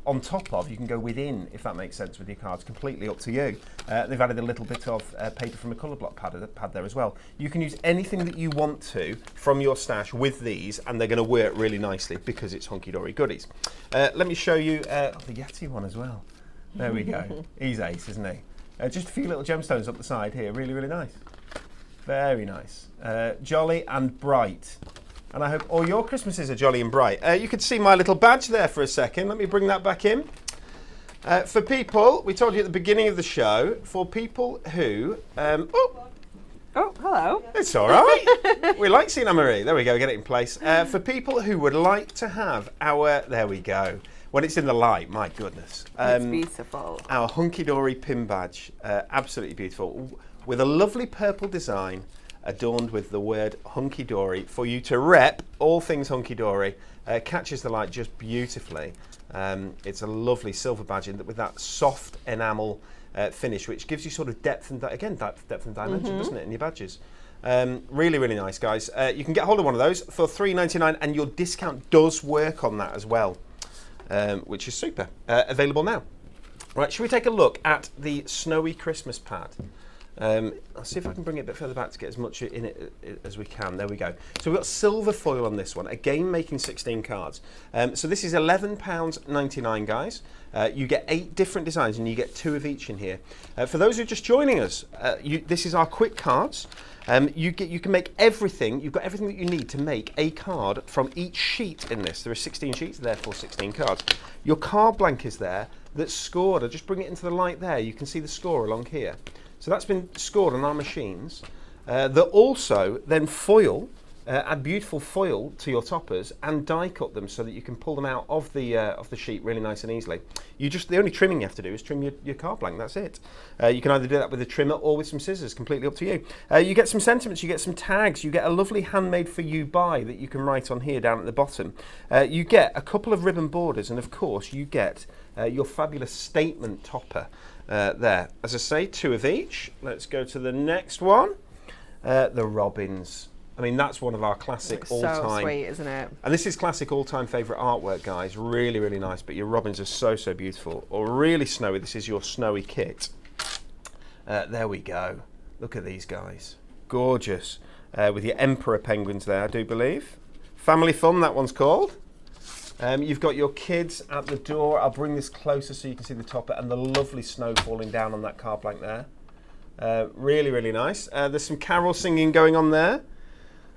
on top of, you can go within, if that makes sense, with your cards. Completely up to you. They've added a little bit of paper from a colour block pad there as well. You can use anything that you want to from your stash with these, and they're going to work really nicely because it's hunky-dory goodies. Let me show you the Yeti one as well. There we go. He's ace, isn't he? Just a few little gemstones up the side here. Really, really nice. Very nice. Jolly and bright. And I hope all your Christmases are jolly and bright. You could see my little badge there for a second. Let me bring that back in. For people, we told you at the beginning of the show, for people who... Oh, hello. It's all right. We like seeing Anne-Marie. There we go, get it in place. For people who would like to have our... There we go. When it's in the light, my goodness. It's beautiful. Our hunky-dory pin badge. Absolutely beautiful. With a lovely purple design, adorned with the word hunky-dory for you to rep all things hunky-dory. Catches the light just beautifully. It's a lovely silver badge with that soft enamel finish, which gives you sort of depth and dimension, doesn't it, in your badges. Really, really nice, guys. You can get hold of one of those for $3.99, and your discount does work on that as well, which is super. Available now. Right, should we take a look at the Snowy Christmas pad? I'll see if I can bring it a bit further back to get as much in it as we can. There we go. So we've got silver foil on this one, again making 16 cards. So this is £11.99, guys. You get 8 different designs, and you get 2 of each in here. For those who are just joining us, this is our quick cards. You can make everything. You've got everything that you need to make a card from each sheet in this. There are 16 sheets, therefore 16 cards. Your card blank is there that's scored. I'll just bring it into the light there. You can see the score along here. So that's been scored on our machines. That also then foil, add beautiful foil to your toppers and die cut them so that you can pull them out of the sheet really nice and easily. The only trimming you have to do is trim your card blank. That's it. You can either do that with a trimmer or with some scissors. Completely up to you. You get some sentiments. You get some tags. You get a lovely handmade for you buy that you can write on here down at the bottom. You get a couple of ribbon borders, and of course you get your fabulous statement topper. There. As I say, 2 of each. Let's go to the next one. The robins. I mean, that's one of our classic all-time. So sweet, isn't it? And this is classic all-time favourite artwork, guys. Really, really nice. But your robins are so beautiful. Or really snowy. This is your snowy kit. There we go. Look at these guys. Gorgeous. With your emperor penguins there, I do believe. Family fun, that one's called. You've got your kids at the door. I'll bring this closer so you can see the topper and the lovely snow falling down on that card blank there. Really, really nice. There's some carol singing going on there,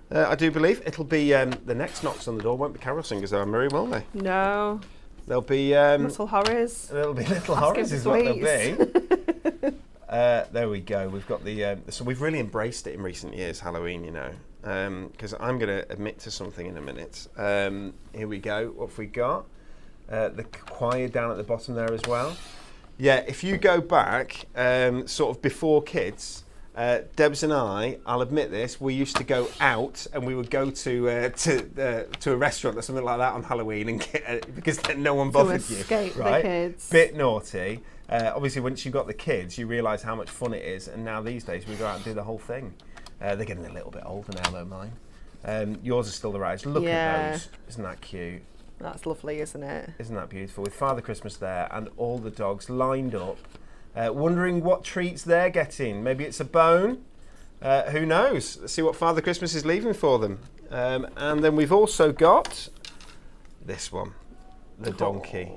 I do believe. It'll be the next knocks on the door won't be carol singers though, Marie, will they? No. There'll be little horrors. There'll be little horrors is what they'll be. There we go. We've got the so we've really embraced it in recent years, Halloween, you know. Because I'm going to admit to something in a minute. Here we go. What have we got? The choir down at the bottom there as well. Yeah, if you go back, sort of before kids, Debs and I'll admit this, we used to go out and we would go to a restaurant or something like that on Halloween and get, because then no one bothered you. Escape right? the kids. Bit naughty. Obviously, once you've got the kids, you realise how much fun it is. And now these days, we go out and do the whole thing. They're getting a little bit older now, though, mine. Yours are still the right age. Look at those. Isn't that cute? That's lovely, isn't it? Isn't that beautiful? With Father Christmas there and all the dogs lined up. Wondering what treats they're getting. Maybe it's a bone. Who knows? Let's see what Father Christmas is leaving for them. And then we've also got this one, the donkey.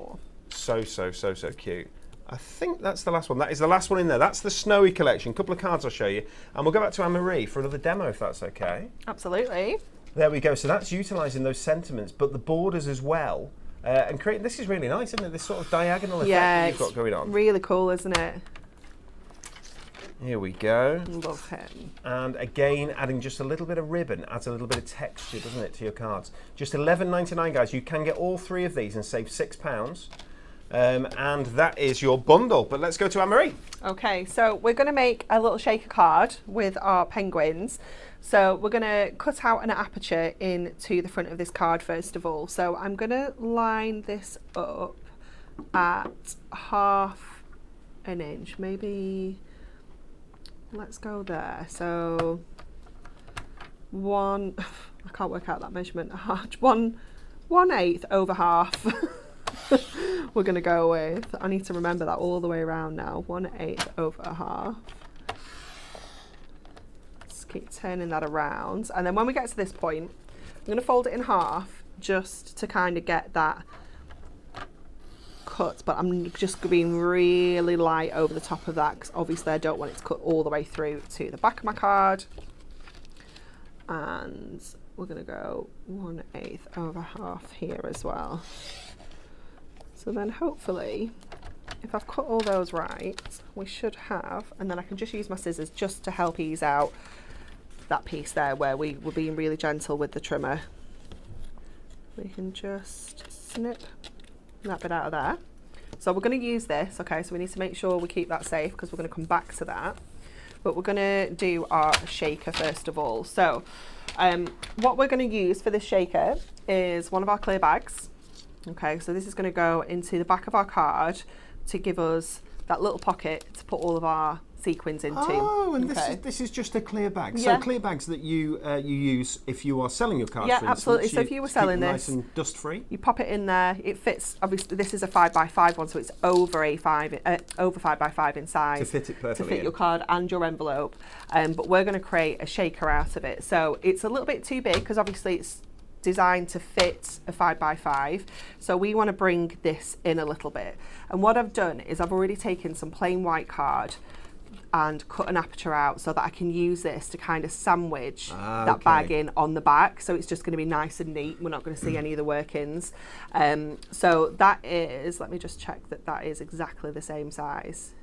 So cute. I think that's the last one. That is the last one in there. That's the Snowy collection. A couple of cards I'll show you. And we'll go back to Anne-Marie for another demo, if that's okay. Absolutely. There we go. So that's utilising those sentiments, but the borders as well. And creating, this is really nice, isn't it? This sort of diagonal effect that you've got going on. Really cool, isn't it? Here we go. Love him. And again, adding just a little bit of ribbon adds a little bit of texture, doesn't it, to your cards? Just $11.99, guys. You can get all three of these and save £6. And that is your bundle. But let's go to Anne-Marie. Okay, so we're going to make a little shaker card with our penguins. So we're going to cut out an aperture into the front of this card first of all. So I'm going to line this up at ½ an inch, maybe, let's go there. So I can't work out that measurement, 1/8 over half. We're going to go with, I need to remember that all the way around now, 1/8 over half. Keep turning that around, and then when we get to this point, I'm going to fold it in half just to kind of get that cut, but I'm just being really light over the top of that because obviously I don't want it to cut all the way through to the back of my card. And we're going to go 1/8 over half here as well. So then hopefully, if I've cut all those right, we should have, and then I can just use my scissors just to help ease out that piece there where we were being really gentle with the trimmer. We can just snip that bit out of there. So we're going to use this, okay, so we need to make sure we keep that safe because we're going to come back to that. But we're going to do our shaker first of all. So what we're going to use for this shaker is one of our clear bags. Okay, so this is going to go into the back of our card to give us that little pocket to put all of our sequins into. Oh, and this is just a clear bag. Yeah. So clear bags that you use if you are selling your cards. Yeah, for absolutely. Instance, So if you were selling this, nice and dust free, you pop it in there. It fits. Obviously, this is a 5x5 one, so it's over 5x5 in size to fit it perfectly. To fit your card and your envelope. But we're going to create a shaker out of it. So it's a little bit too big because obviously it's designed to fit a 5x5, so we want to bring this in a little bit. And what I've done is I've already taken some plain white card and cut an aperture out so that I can use this to kind of sandwich that bag in on the back, so it's just going to be nice and neat. We're not going to see any of the workings. So that is, let me just check that is exactly the same size.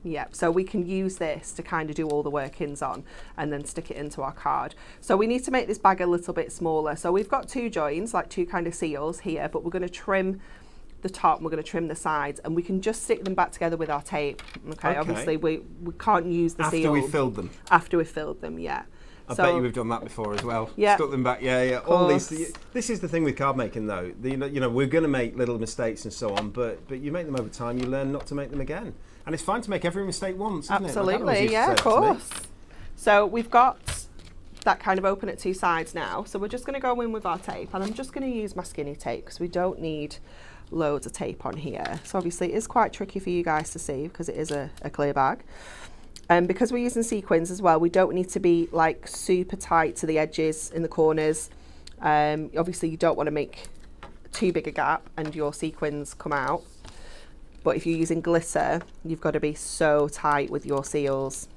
Yep, so we can use this to kind of do all the workings on and then stick it into our card. So we need to make this bag a little bit smaller. So we've got two joins, like two kind of seals here, but we're going to trim the top and we're going to trim the sides, and we can just stick them back together with our tape. Okay. Obviously we can't use the seal. After we filled them? After we've filled them, yeah. I bet you we've done that before as well. Yeah. Stuck them back, yeah. All these. This is the thing with card making, though. You know, we're going to make little mistakes and so on, but you make them over time. You learn not to make them again, and it's fine to make every mistake once, isn't Absolutely, it? yeah, of course. So we've got that kind of open at two sides now. So we're just going to go in with our tape, and I'm just going to use my skinny tape because we don't need loads of tape on here. So obviously it is quite tricky for you guys to see because it is a clear bag. And because we're using sequins as well, we don't need to be like super tight to the edges in the corners. Obviously you don't want to make too big a gap and your sequins come out. But if you're using glitter, you've got to be so tight with your seals.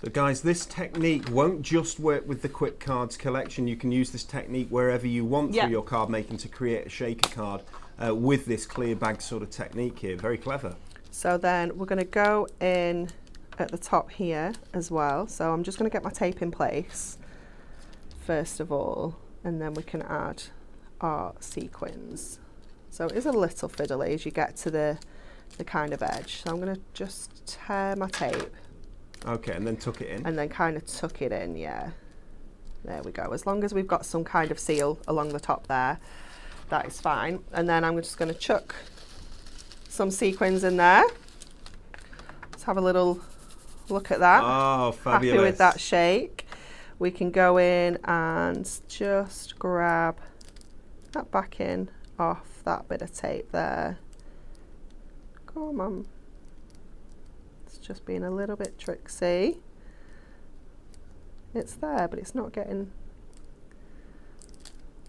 So guys, this technique won't just work with the Quick Cards collection. You can use this technique wherever you want through your card making to create a shaker card with this clear bag sort of technique here. Very clever. So then we're going to go in at the top here as well. So I'm just going to get my tape in place first of all, and then we can add our sequins. So it is a little fiddly as you get to the kind of edge. So I'm going to just tear my tape Okay, and then tuck it in. And then kind of tuck it in, yeah. There we go. As long as we've got some kind of seal along the top there, that is fine. And then I'm just going to chuck some sequins in there. Let's have a little look at that. Oh, fabulous. Happy with that shake. We can go in and just grab that back in off that bit of tape there. Come on. It's just being a little bit tricksy. It's there, but it's not getting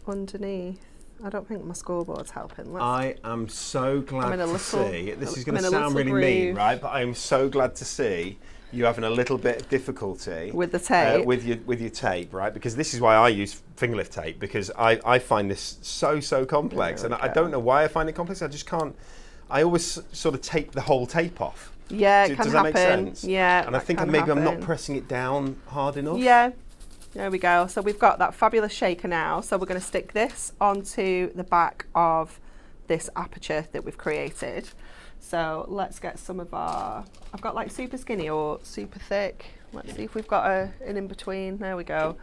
underneath. I don't think my scoreboard's helping. I am so glad to see, this is going to sound really mean, right? But I am so glad to see you having a little bit of difficulty with the tape, with your tape, right? Because this is why I use finger lift tape, because I find this so complex, and I don't know why I find it complex. I just can't. I always sort of tape the whole tape off. Yeah, it can does happen. That make sense? Yeah, and I think maybe I'm not pressing it down hard enough. Yeah. There we go. So we've got that fabulous shaker now. So we're going to stick this onto the back of this aperture that we've created. So let's get some of our, I've got like super skinny or super thick. Let's see if we've got an in between. There we go.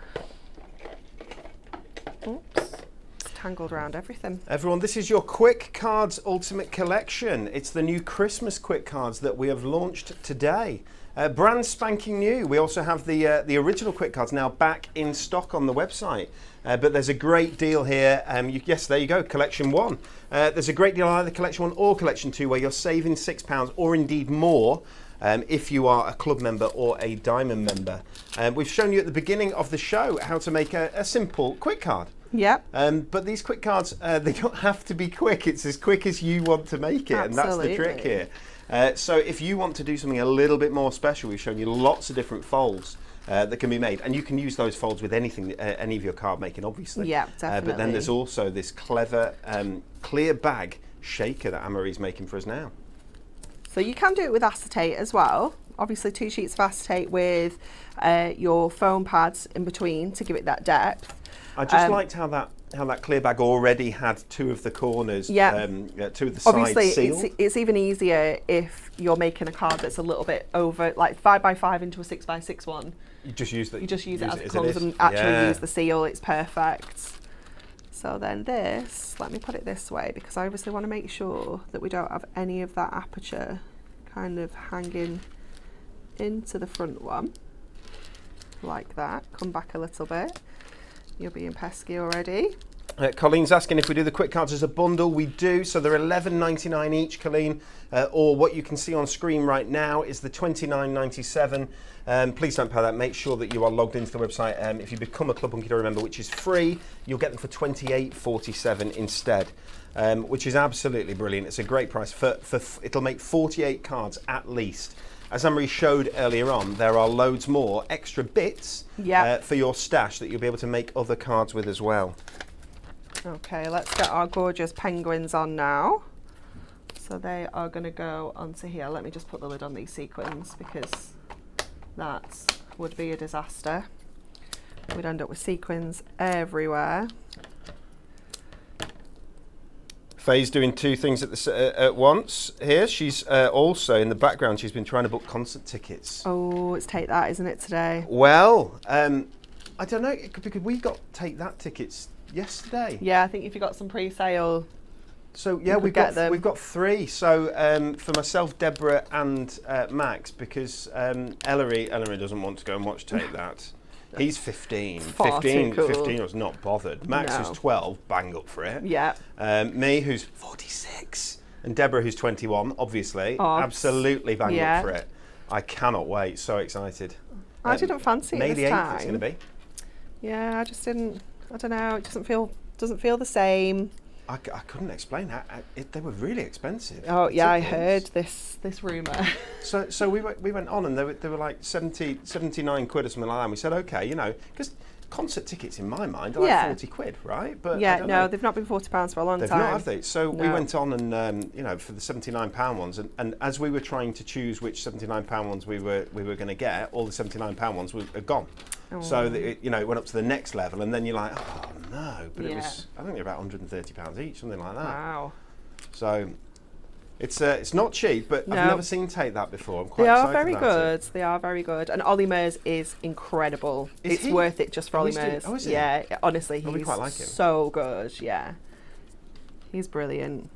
Oops. It's tangled around everything. Everyone, this is your Quick Cards Ultimate Collection. It's the new Christmas Quick Cards that we have launched today. Brand spanking new. We also have the original Quick Cards now back in stock on the website. But there's a great deal here. Yes, there you go, Collection 1. There's a great deal either Collection 1 or Collection 2 where you're saving £6 or indeed more if you are a club member or a diamond member. We've shown you at the beginning of the show how to make a simple Quick Card. Yep. But these Quick Cards, they don't have to be quick. It's as quick as you want to make it. Absolutely. And that's the trick here. So if you want to do something a little bit more special, we've shown you lots of different folds that can be made, and you can use those folds with anything, any of your card making, obviously. Yeah, definitely. But then there's also this clever clear bag shaker that Anne-Marie's making for us now. So you can do it with acetate as well. Obviously 2 sheets of acetate with your foam pads in between to give it that depth. I just liked how that clear bag already had 2 of the corners, 2 of the sides obviously sealed. it's even easier if you're making a card that's a little bit over, like 5x5 into a 6x6 one. You just use it as it comes and actually use the seal. It's perfect. So then this, let me put it this way, because I obviously want to make sure that we don't have any of that aperture kind of hanging into the front one like that. Come back a little bit. You're being pesky already. Colleen's asking if we do the Quick Cards as a bundle. We do, so they're $11.99 each, Colleen, or what you can see on screen right now is the $29.97. Please don't pay that. Make sure that you are logged into the website. If you become a Club Hunky Dory member, which is free, you'll get them for $28.47 instead, which is absolutely brilliant. It's a great price. It'll make 48 cards at least. As Anne-Marie showed earlier on, there are loads more extra bits for your stash that you'll be able to make other cards with as well. Okay, let's get our gorgeous penguins on now. So they are going to go onto here. Let me just put the lid on these sequins because that would be a disaster. We'd end up with sequins everywhere. Faye's doing 2 things at once here. She's also, in the background, she's been trying to book concert tickets. Oh, it's Take That, isn't it, today? Well, I don't know, because we got Take That tickets yesterday. Yeah, I think if you got some pre-sale, so yeah, we've got 3. So for myself, Deborah, and Max, because Ellery doesn't want to go and watch Take That. He's 15. 15 was not bothered. Max, who's 12, bang up for it. Yeah. Me, who's 46, and Deborah, who's 21, obviously, absolutely bang up for it. I cannot wait. So excited. I didn't fancy it this time. May the 8th it's going to be. Yeah, I just didn't. I don't know. It doesn't feel the same. I couldn't explain how they were really expensive. Oh yeah, I heard this rumour. So we went on and they were like 79 quid or something like that. And we said, okay, you know, because concert tickets in my mind are like 40 quid, right? But yeah, no, they've not been £40 for a long time. They've not, have they? So we went on and you know, for the £79 ones, and as we were trying to choose which £79 ones we were going to get, all the £79 ones were gone. Oh. So that it, you know, it went up to the next level, and then you're like, oh no! But it was, I think they're about £130 each, something like that. Wow. So It's not cheap, but No. I've never seen Tate that before. I'm quite They are excited very about good. it. They are very good. And Ollie Murs is incredible. Is It's he? worth it just for Ollie he's doing- Murs. oh, is he? Yeah, honestly, Oh, we he's quite like him. so good. Yeah, he's brilliant.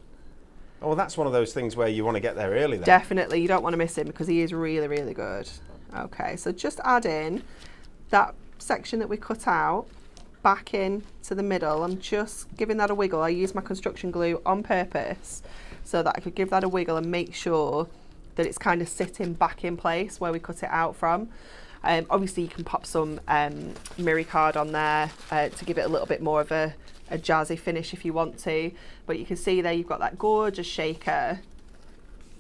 Oh, well, that's one of those things where you want to get there early then. Definitely, you don't want to miss him because he is really, really good. Okay, so just add in that section that we cut out back in to the middle. I'm just giving that a wiggle. I use my construction glue on purpose so that I could give that a wiggle and make sure that it's kind of sitting back in place where we cut it out from. Obviously, you can pop some mirror card on there to give it a little bit more of a jazzy finish if you want to. But you can see there you've got that gorgeous shaker.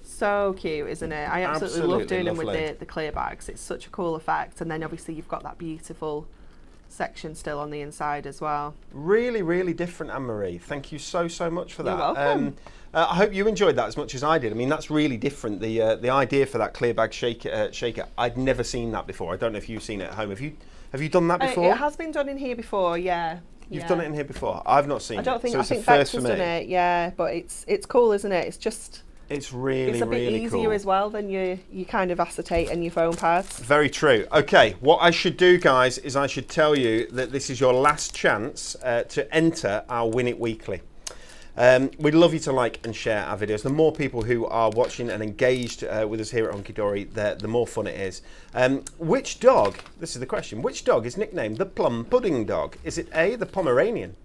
So cute, isn't it? I absolutely love doing them with the clear bags. It's such a cool effect. And then obviously you've got that beautiful section still on the inside as well. Really, really different, Anne-Marie. Thank you so much for that. You're welcome. I hope you enjoyed that as much as I did. I mean, that's really different. The idea for that clear bag shaker, I'd never seen that before. I don't know if you've seen it at home. Have you done that before? It has been done in here before, yeah. You've done it in here before. I've not seen it. I don't think. So I it's think a first Bex for has me. done it, yeah. But it's cool, isn't it? It's just. It's really, It's a bit really easier cool. as well than you kind of acetate and your foam pads. Very true. Okay, what I should do, guys, is I should tell you that this is your last chance to enter our Win It Weekly. We'd love you to like and share our videos. The more people who are watching and engaged with us here at Hunky Dory, the more fun it is. Which dog, this is the question, which dog is nicknamed the Plum Pudding Dog? Is it A, the Pomeranian?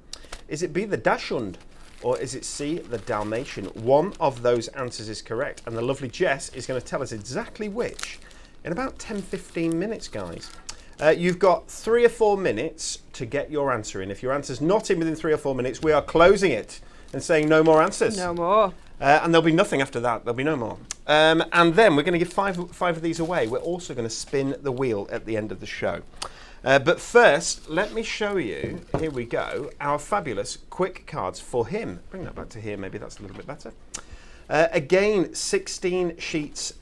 Is it B, the Dachshund? Or is it C, the Dalmatian? One of those answers is correct. And the lovely Jess is going to tell us exactly which in about 10-15 minutes, guys. You've got 3 or 4 minutes to get your answer in. If your answer's not in within 3 or 4 minutes, we are closing it and saying no more answers. No more. And there'll be nothing after that. There'll be no more. And then we're going to give five of these away. We're also going to spin the wheel at the end of the show. But first, let me show you, here we go, our fabulous quick cards for him. Bring that back to here, maybe that's a little bit better. Again, 16 sheets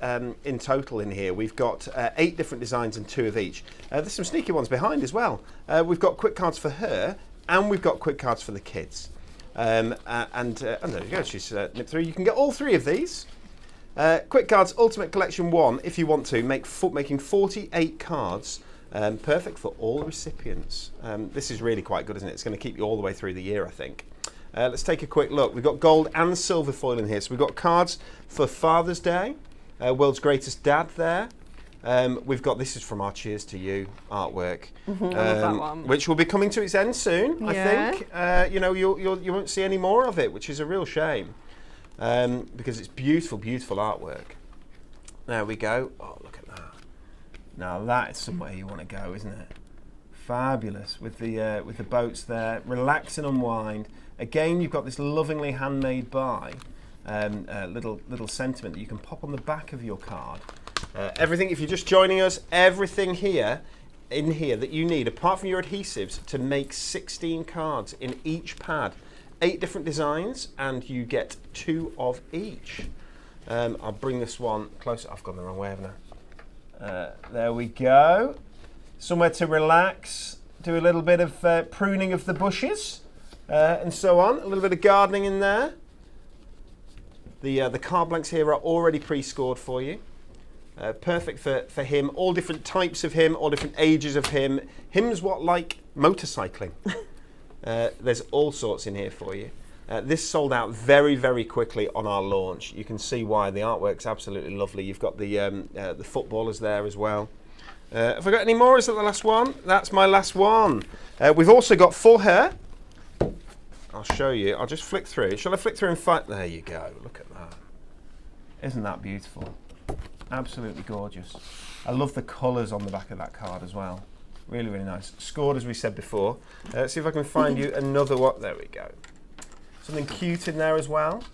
in total in here. We've got 8 different designs and 2 of each. There's some sneaky ones behind as well. We've got quick cards for her, and we've got quick cards for the kids. And there you go, she's nipped through. You can get all 3 of these. Quick Cards Ultimate Collection 1, if you want to, making 48 cards. Perfect for all recipients. This is really quite good, isn't it? It's going to keep you all the way through the year, I think. Let's take a quick look. We've got gold and silver foil in here. So we've got cards for Father's Day, World's Greatest Dad there. We've got, this is from our Cheers to You artwork, I love that one. which will be coming to its end soon, I think. You know, you won't see any more of it, which is a real shame, because it's beautiful, beautiful artwork. There we go. Oh, look at that. Now that is somewhere you want to go, isn't it? Fabulous with the boats there. Relax and unwind. Again, you've got this lovingly handmade by little sentiment that you can pop on the back of your card. Everything, if you're just joining us, everything in here that you need, apart from your adhesives, to make 16 cards in each pad. 8 different designs, and you get 2 of each. I'll bring this one closer. I've gone the wrong way, haven't I? There we go. Somewhere to relax, do a little bit of pruning of the bushes, and so on. A little bit of gardening in there. The card blanks here are already pre-scored for you. Perfect for him. All different types of him, all different ages of him. Him's what, like motorcycling. There's all sorts in here for you. This sold out very, very quickly on our launch. You can see why. The artwork's absolutely lovely. You've got the footballers there as well. Have I got any more? Is that the last one? That's my last one. We've also got for her. I'll show you. I'll just flick through. Shall I flick through and find? There you go. Look at that. Isn't that beautiful? Absolutely gorgeous. I love the colours on the back of that card as well. Really, really nice. Scored, as we said before. Let's see if I can find you another one. There we go. Something cute in there as well.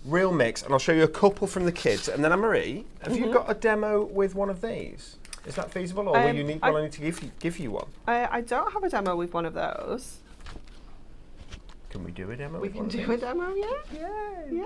Real mix, and I'll show you a couple from the kids. And then Anne-Marie, have you got a demo with one of these? Is that feasible, or will I need to give you one? I don't have a demo with one of those. Can we do a demo? We can do a demo, yeah. Yeah.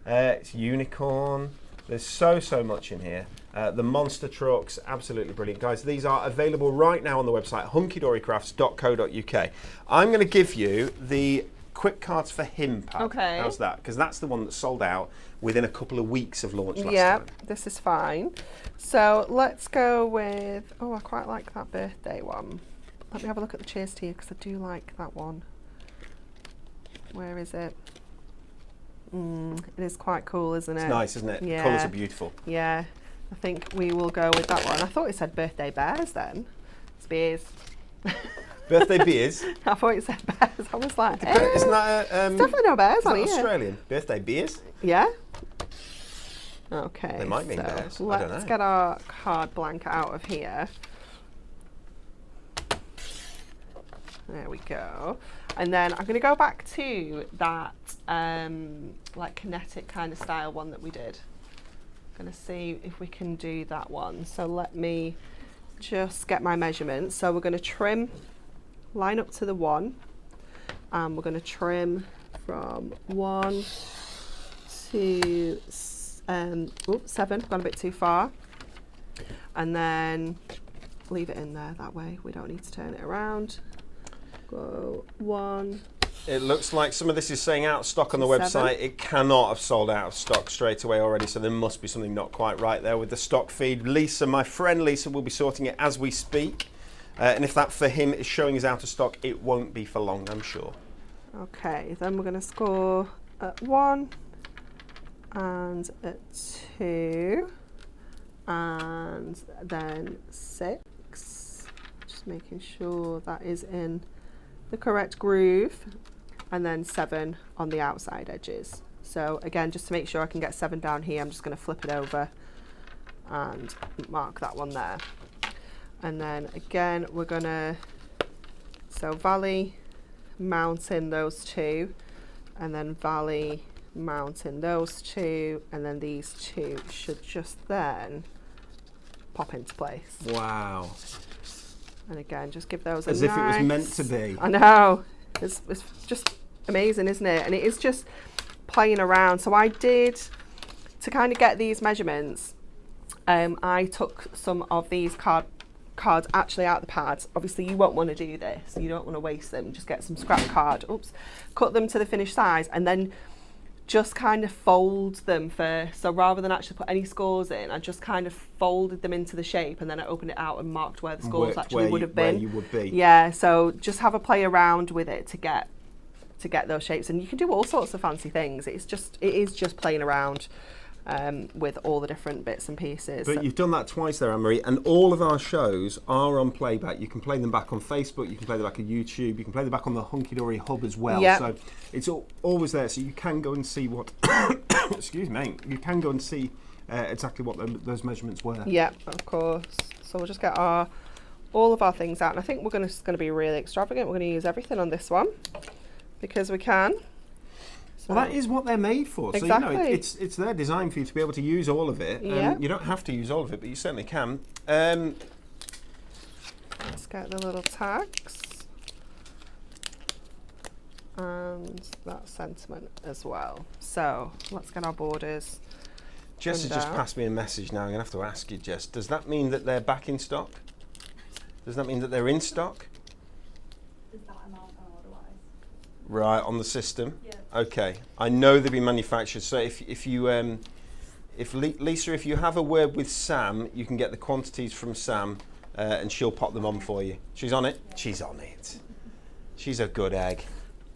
It's unicorn. There's so much in here. The monster trucks, absolutely brilliant. Guys, these are available right now on the website, hunkydorycrafts.co.uk. I'm going to give you the quick cards for him pad. Okay. How's that? Because that's the one that sold out within a couple of weeks of launch last Yeah, time. this is fine. So let's go with, oh, I quite like that birthday one. Let me have a look at the cheers to you because I do like that one. Where is it? It is quite cool, isn't it? It's nice, isn't it? Yeah. The colours are beautiful. Yeah, I think we will go with that one. I thought it said birthday bears then. It's beers. Birthday beers. I thought it said bears. I was like, Isn't that there's definitely no bears on here. Australian? Birthday beers? Yeah. Okay. They might mean bears. I don't know. Let's get our card blank out of here. There we go. And then I'm going to go back to that like kinetic kind of style one that we did. I'm going to see if we can do that one. So let me just get my measurements. So we're going to trim, line up to the 1, and we're going to trim from 1 to 7. Gone a bit too far. And then leave it in there that way. We don't need to turn it around. Go 1. It looks like some of this is saying out of stock on the 7. website. It cannot have sold out of stock straight away already, so there must be something not quite right there with the stock feed. Lisa, my friend Lisa, will be sorting it as we speak. And if that for him is showing as out of stock, it won't be for long, I'm sure. Okay, then we're going to score at 1 and at 2 and then 6. Just making sure that is in the correct groove, and then 7 on the outside edges. So again, just to make sure I can get 7 down here, I'm just going to flip it over and mark that one there. And then again, we're going to, so valley, mountain those 2, and then valley, mountain those 2, and then these 2 should just then pop into place. Wow. And again, just give those as a if nice, it was meant to be. I know. It's just amazing, isn't it? And it is just playing around. So I did, to kind of get these measurements, I took some of these cards actually out of the pads. Obviously, you won't want to do this. You don't want to waste them. Just get some scrap card. Oops. Cut them to the finished size, and then just kind of fold them first. So rather than actually put any scores in, I just kind of folded them into the shape, and then I opened it out and marked where the scores actually would have been. Where you would be. Yeah, so just have a play around with it to get those shapes, and you can do all sorts of fancy things. It is just playing around with all the different bits and pieces. But you've done that twice there, Anne-Marie, and all of our shows are on playback. You can play them back on Facebook, you can play them back on YouTube, you can play them back on the Hunky Dory Hub as well. Yep. So it's always there, so you can go and see what, excuse me, you can go and see exactly what those measurements were. Yeah, of course. So we'll just get all of our things out, and I think we're going to be really extravagant. We're going to use everything on this one because we can. So well, that is what they're made for. Exactly. So, you know, it's their design for you to be able to use all of it. Yeah. You don't have to use all of it, but you certainly can. Let's get the little tags. And that sentiment as well. So let's get our borders. Jess has just passed me a message now. I'm going to have to ask you, Jess. Does that mean that they're back in stock? Does that mean that they're in stock? Is that amount otherwise? Right, on the system? Yeah. Okay. I know they've been manufactured. So if you Lisa, if you have a word with Sam, you can get the quantities from Sam and she'll pop them on for you. She's on it? Yeah. She's on it. She's a good egg.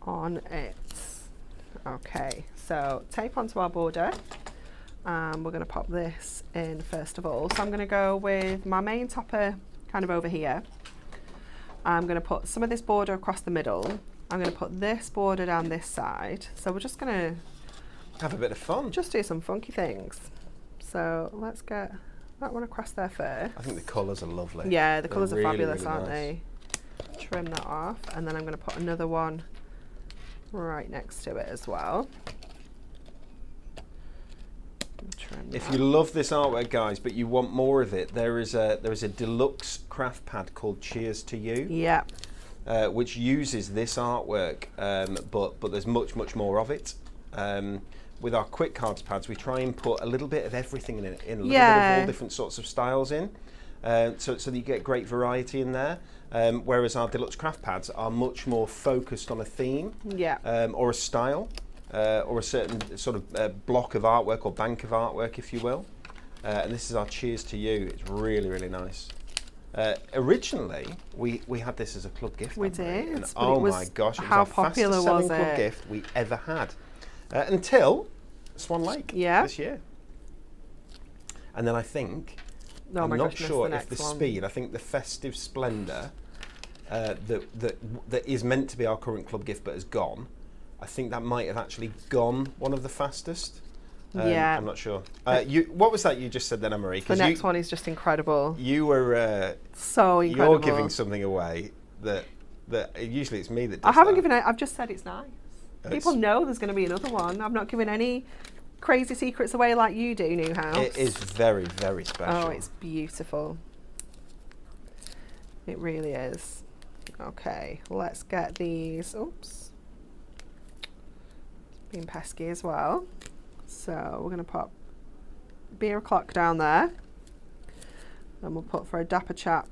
On it. Okay, so tape onto our border. We're going to pop this in first of all. So I'm going to go with my main topper kind of over here. I'm going to put some of this border across the middle. I'm going to put this border down this side. So we're just going to have a bit of fun. Just do some funky things. So let's get that one across there first. I think the colours are lovely. Yeah, the colours are really, fabulous, really aren't nice. they? Trim that off, and then I'm going to put another one right next to it as well. If you love this artwork, guys, but you want more of it, there is a deluxe craft pad called Cheers to You. Yeah. Which uses this artwork, but there's much more of it. With our quick cards pads, we try and put a little bit of everything in it, a little bit of all different sorts of styles in. so that you get great variety in there. Whereas our deluxe craft pads are much more focused on a theme, or a style, or a certain sort of block of artwork or bank of artwork, if you will. And this is our Cheers to You. It's really, really nice. Originally, we had this as a club gift. We did. And oh my gosh, it was how our popular fastest selling was club it? gift we ever had. Until Swan Lake this year. And then I think, I'm not sure if the speed, I think the festive splendour that is meant to be our current club gift but has gone, I think that might have actually gone one of the fastest. I'm not sure. What was that you just said then, Anne-Marie? The next one is just incredible. You were so incredible. You're giving something away that usually it's me that does I haven't that. given it. I've just said it's nice. People know there's going to be another one. I've not given any crazy secrets away like you do, New House. It is very, very special. Oh, it's beautiful. It really is. Okay, let's get these. Oops. It's being pesky as well. So we're going to pop beer o'clock down there. And we'll put for a dapper chap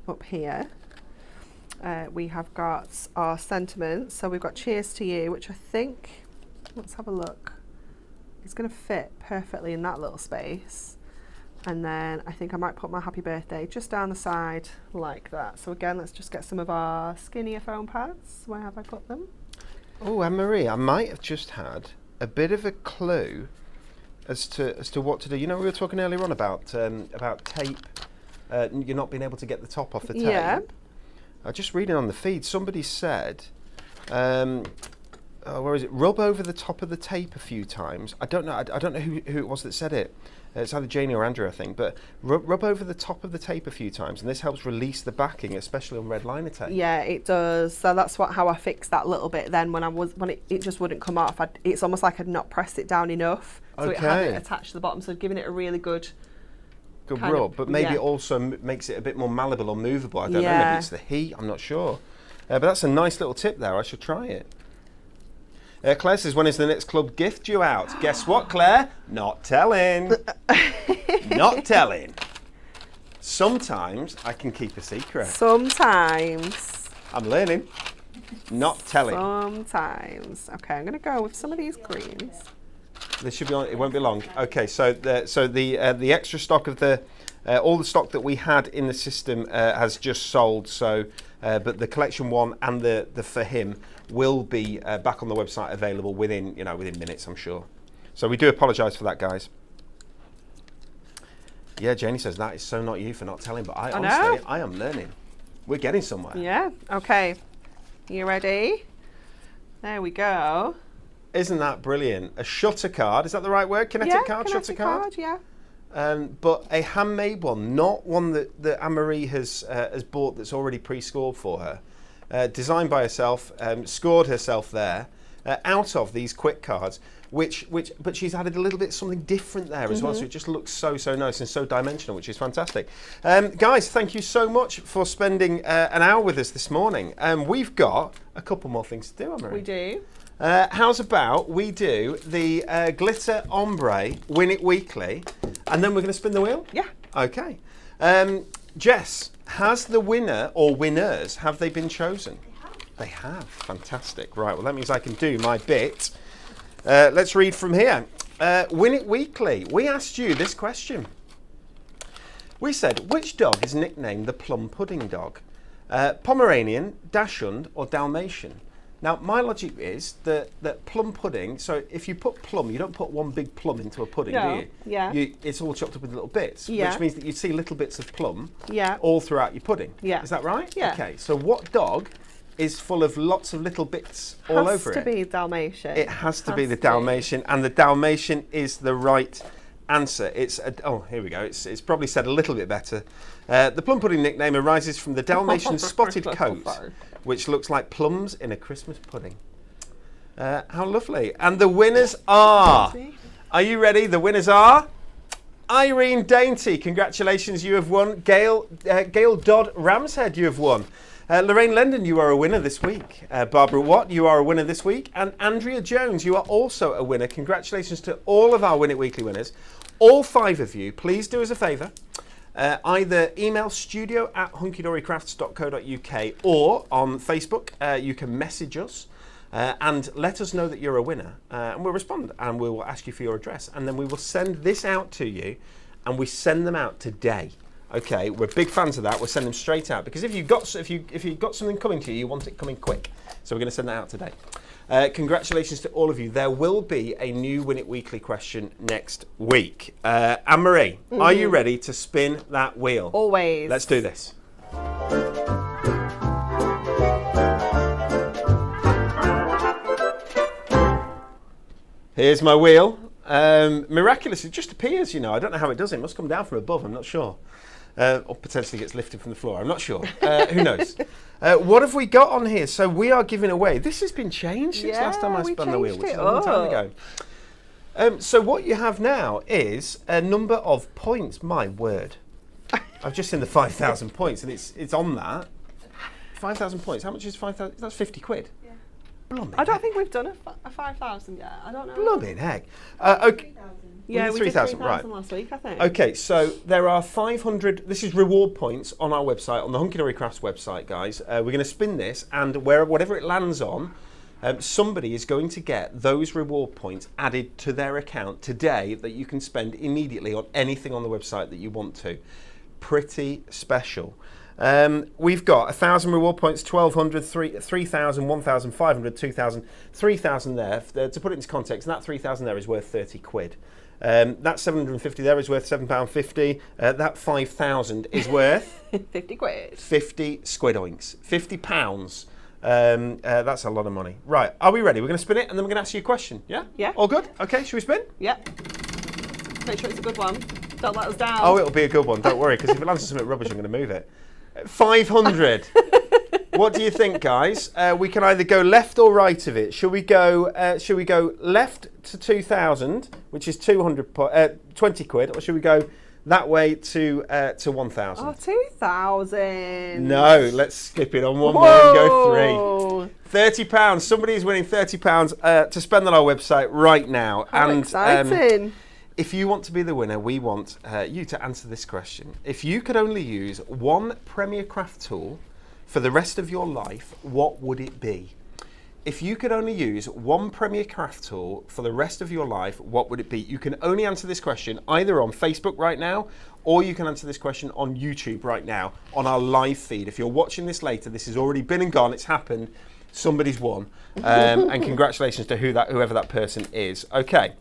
up here. We have got our sentiments. So we've got Cheers to You, which I think, let's have a look. It's going to fit perfectly in that little space. And then I think I might put my happy birthday just down the side like that. So again, let's just get some of our skinnier foam pads. Where have I put them? Oh, Anne-Marie, I might have just had a bit of a clue as to what to do. You know, we were talking earlier on about tape. You're not being able to get the top off the tape. Yeah. Just reading on the feed, somebody said, where is it? Rub over the top of the tape a few times. I don't know. I don't know who it was that said it. It's either Janie or Andrew, I think. But rub over the top of the tape a few times, and this helps release the backing, especially on red liner tape. Yeah, it does. So that's how I fixed that little bit. Then when it just wouldn't come off. It's almost like I'd not pressed it down enough, so it hadn't attached to the bottom. So giving it a really good rub, but maybe it also makes it a bit more malleable or movable. I don't know. Maybe it's the heat. I'm not sure. But that's a nice little tip there. I should try it. Claire says, when is the next club gift due out? Guess what, Claire? Not telling. Not telling. Sometimes I can keep a secret. Sometimes. I'm learning. Not telling. Sometimes. Okay, I'm going to go with some of these greens. This should be on. It won't be long. Okay, so the extra stock of all the stock that we had in the system has just sold. So, but the collection one and the for him will be back on the website, available within minutes, I'm sure. So we do apologise for that, guys. Yeah, Janie says that is so not you for not telling, but honestly, I am learning. We're getting somewhere. Yeah. Okay. You ready? There we go. Isn't that brilliant? A shutter card, is that the right word? Kinetic card, shutter card? Yeah. But a handmade one, not one that Anne-Marie has bought that's already pre-scored for her. Designed by herself, scored herself there, out of these quick cards, but she's added a little bit something different there as well, so it just looks so nice and so dimensional, which is fantastic. Guys, thank you so much for spending an hour with us this morning. We've got a couple more things to do, Anne-Marie. We do. How's about we do the glitter ombre Win It Weekly, and then we're going to spin the wheel? Yeah. Okay. Jess, has the winner or winners, have they been chosen? They have. Fantastic. Right, well, that means I can do my bit. Let's read from here. Win It Weekly. We asked you this question. We said, which dog is nicknamed the plum pudding dog? Pomeranian, Dachshund, or Dalmatian? Now, my logic is that plum pudding, so if you put plum, you don't put one big plum into a pudding, do you? Yeah. It's all chopped up into little bits, which means that you see little bits of plum all throughout your pudding. Yeah. Is that right? Yeah. Okay, so what dog is full of lots of little bits all over it? Has to be Dalmatian. It has to be the Dalmatian, and the Dalmatian is the right answer. Here we go. It's probably said a little bit better. The plum pudding nickname arises from the Dalmatian spotted coat, which looks like plums in a Christmas pudding. How lovely. And the winners are you ready? The winners are Irene Dainty. Congratulations, you have won. Gail Dodd Ramshead, you have won. Lorraine Lendon, you are a winner this week. Barbara Watt, you are a winner this week. And Andrea Jones, you are also a winner. Congratulations to all of our Win It Weekly winners. All 5 of you, please do us a favour. Either email studio@hunkydorycrafts.co.uk or on Facebook, you can message us and let us know that you're a winner. And we'll respond and we will ask you for your address. And then we will send this out to you, and we send them out today. Okay, we're big fans of that. We'll send them straight out because if you've got something coming to you, you want it coming quick. So we're going to send that out today. Congratulations to all of you. There will be a new Win It Weekly question next week. Anne-Marie, are you ready to spin that wheel? Always. Let's do this. Here's my wheel. Miraculously, it just appears, you know. I don't know how it does it. It must come down from above, I'm not sure. Or potentially gets lifted from the floor, I'm not sure. Who knows? What have we got on here? So we are giving away, this has been changed since last time I spun the wheel, which is a long time ago. So what you have now is a number of points. My word. I've just seen the 5,000 points and it's on that. 5,000 points. How much is 5,000? That's 50 quid. Yeah. Blimey. I don't think we've done a 5,000 yet. I don't know. Blimey heck. Okay. Yeah, we did 3,000 right. Last week, I think. Okay, so there are 500, this is reward points on our website, on the Hunky Dory Crafts website, guys. We're going to spin this, and whatever it lands on, somebody is going to get those reward points added to their account today that you can spend immediately on anything on the website that you want to. Pretty special. We've got 1,000 reward points, 1,200, 3,000, 1,500, 2,000, 3,000 there. To put it into context, that 3,000 there is worth 30 quid. That 750 there is worth £7.50. That 5,000 is worth 50 quid. 50 squidoinks. £50. That's a lot of money. Right, are we ready? We're going to spin it and then we're going to ask you a question. Yeah? Yeah. All good? Okay, should we spin? Yep. Make sure it's a good one. Don't let us down. Oh, it'll be a good one. Don't worry, because if it lands on something rubbish, I'm going to move it. 500. What do you think, guys? We can either go left or right of it. Should we go left to 2,000, which is 20 quid, or should we go that way to 1,000? Oh, 2,000. No, let's skip it on one more and go 3. £30. Somebody's winning £30 to spend on our website right now. How exciting. If you want to be the winner, we want you to answer this question. If you could only use one Premier Craft tool for the rest of your life, what would it be? If you could only use one Premier Craft tool for the rest of your life, what would it be? You can only answer this question either on Facebook right now, or you can answer this question on YouTube right now on our live feed. If you're watching this later, this has already been and gone, it's happened, somebody's won. And congratulations to whoever that person is. Okay.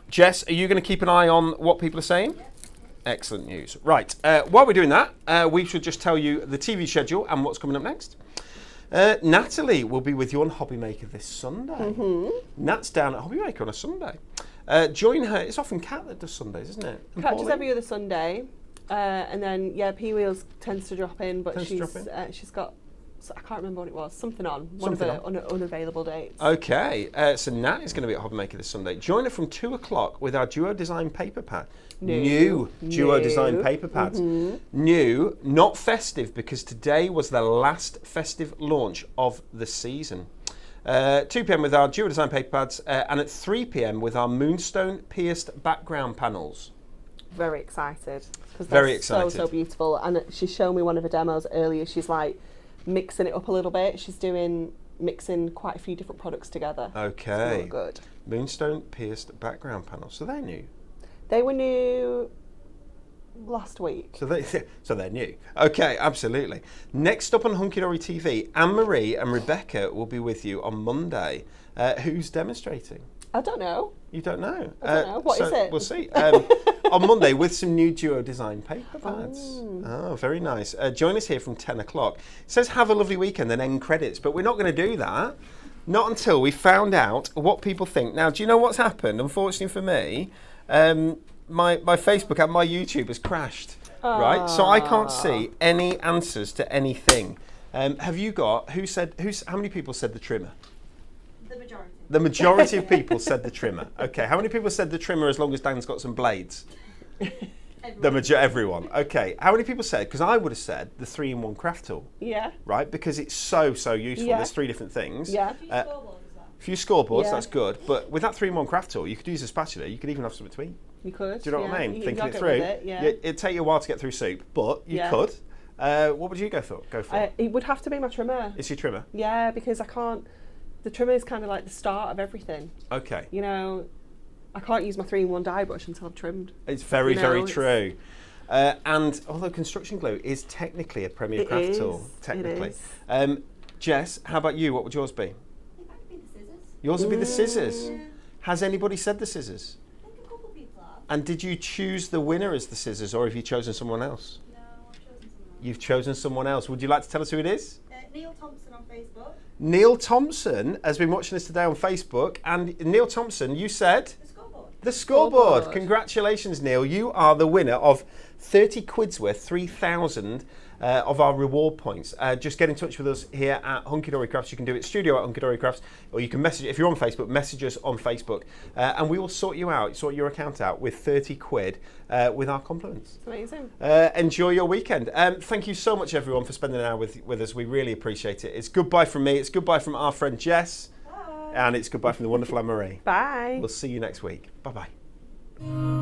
Jess, are you going to keep an eye on what people are saying? Yes. Excellent news. Right, while we're doing that, we should just tell you the TV schedule and what's coming up next. Natalie will be with you on Hobby Maker this Sunday. Nat's down at Hobby Maker on a Sunday. Join her. It's often Kat that does Sundays, isn't it? Kat does every other Sunday. And then, yeah, P-Wheels tends to drop in, but she's got, I can't remember what it was, something on, one of the unavailable dates. Okay, so Nat is going to be at Hobby Maker this Sunday. Join her from 2 o'clock with our Duo Design paper pad. New Duo Design paper pads. New, not festive, because today was the last festive launch of the season. 2 p.m. with our Duo Design paper pads, and at 3 p.m. with our Moonstone pierced background panels. Very excited. Very excited. So beautiful. And she's shown me one of her demos earlier. She's like mixing it up a little bit. She's mixing quite a few different products together. Okay. Good. Moonstone pierced background panels. So they're new. They were new last week. So they're new. Okay, absolutely. Next up on Hunky Dory TV, Anne-Marie and Rebecca will be with you on Monday. Who's demonstrating? I don't know. You don't know? I don't know. What is it? We'll see. On Monday with some new Duo Design paper pads. Oh, very nice. Join us here from 10 o'clock. It says have a lovely weekend and end credits, but we're not going to do that. Not until we found out what people think. Now, do you know what's happened? Unfortunately for me, my Facebook and my YouTube has crashed. Right? So I can't see any answers to anything. Have you got, how many people said the trimmer? The majority. The majority of people said the trimmer. Okay, how many people said the trimmer as long as Dan's got some blades? Everyone. Okay, how many people said, because I would have said the 3-in-1 craft tool. Yeah. Right, because it's so useful. Yeah. There's 3 different things. Yeah. A few scoreboards, that's good. But with that 3-in-1 craft tool, you could use a spatula, you could even have some between. You could. Do you know what I mean? You Thinking it get through. with it, yeah. It'd take you a while to get through soup, but you could. What would you go for? It would have to be my trimmer. It's your trimmer? Yeah, because I can't. The trimmer is kind of like the start of everything. Okay. You know, I can't use my 3-in-1 dye brush until I've trimmed. It's very, very true. And although construction glue is technically a Premier Craft tool, technically. It is. Jess, how about you? What would yours be? I think that'd be the scissors. Yours would be the scissors. Yeah. Has anybody said the scissors? I think a couple people have. And did you choose the winner as the scissors, or have you chosen someone else? No, I've chosen someone else. You've chosen someone else. Would you like to tell us who it is? Neil Thompson on Facebook. Neil Thompson has been watching us today on Facebook. And Neil Thompson, you said? The scoreboard. The scoreboard. Scoreboard. Congratulations, Neil. You are the winner of 30 quid's worth, 3,000 of our reward points. Just get in touch with us here at Hunky Dory Crafts. You can do it studio at Hunky Dory Crafts, or you can message, if you're on Facebook, message us on Facebook, and we will sort you out, sort your account out with 30 quid with our compliments. It's amazing. Enjoy your weekend. Thank you so much, everyone, for spending an hour with us. We really appreciate it. It's goodbye from me. It's goodbye from our friend Jess. Bye. And it's goodbye from the wonderful Anne-Marie. Bye. We'll see you next week. Bye-bye.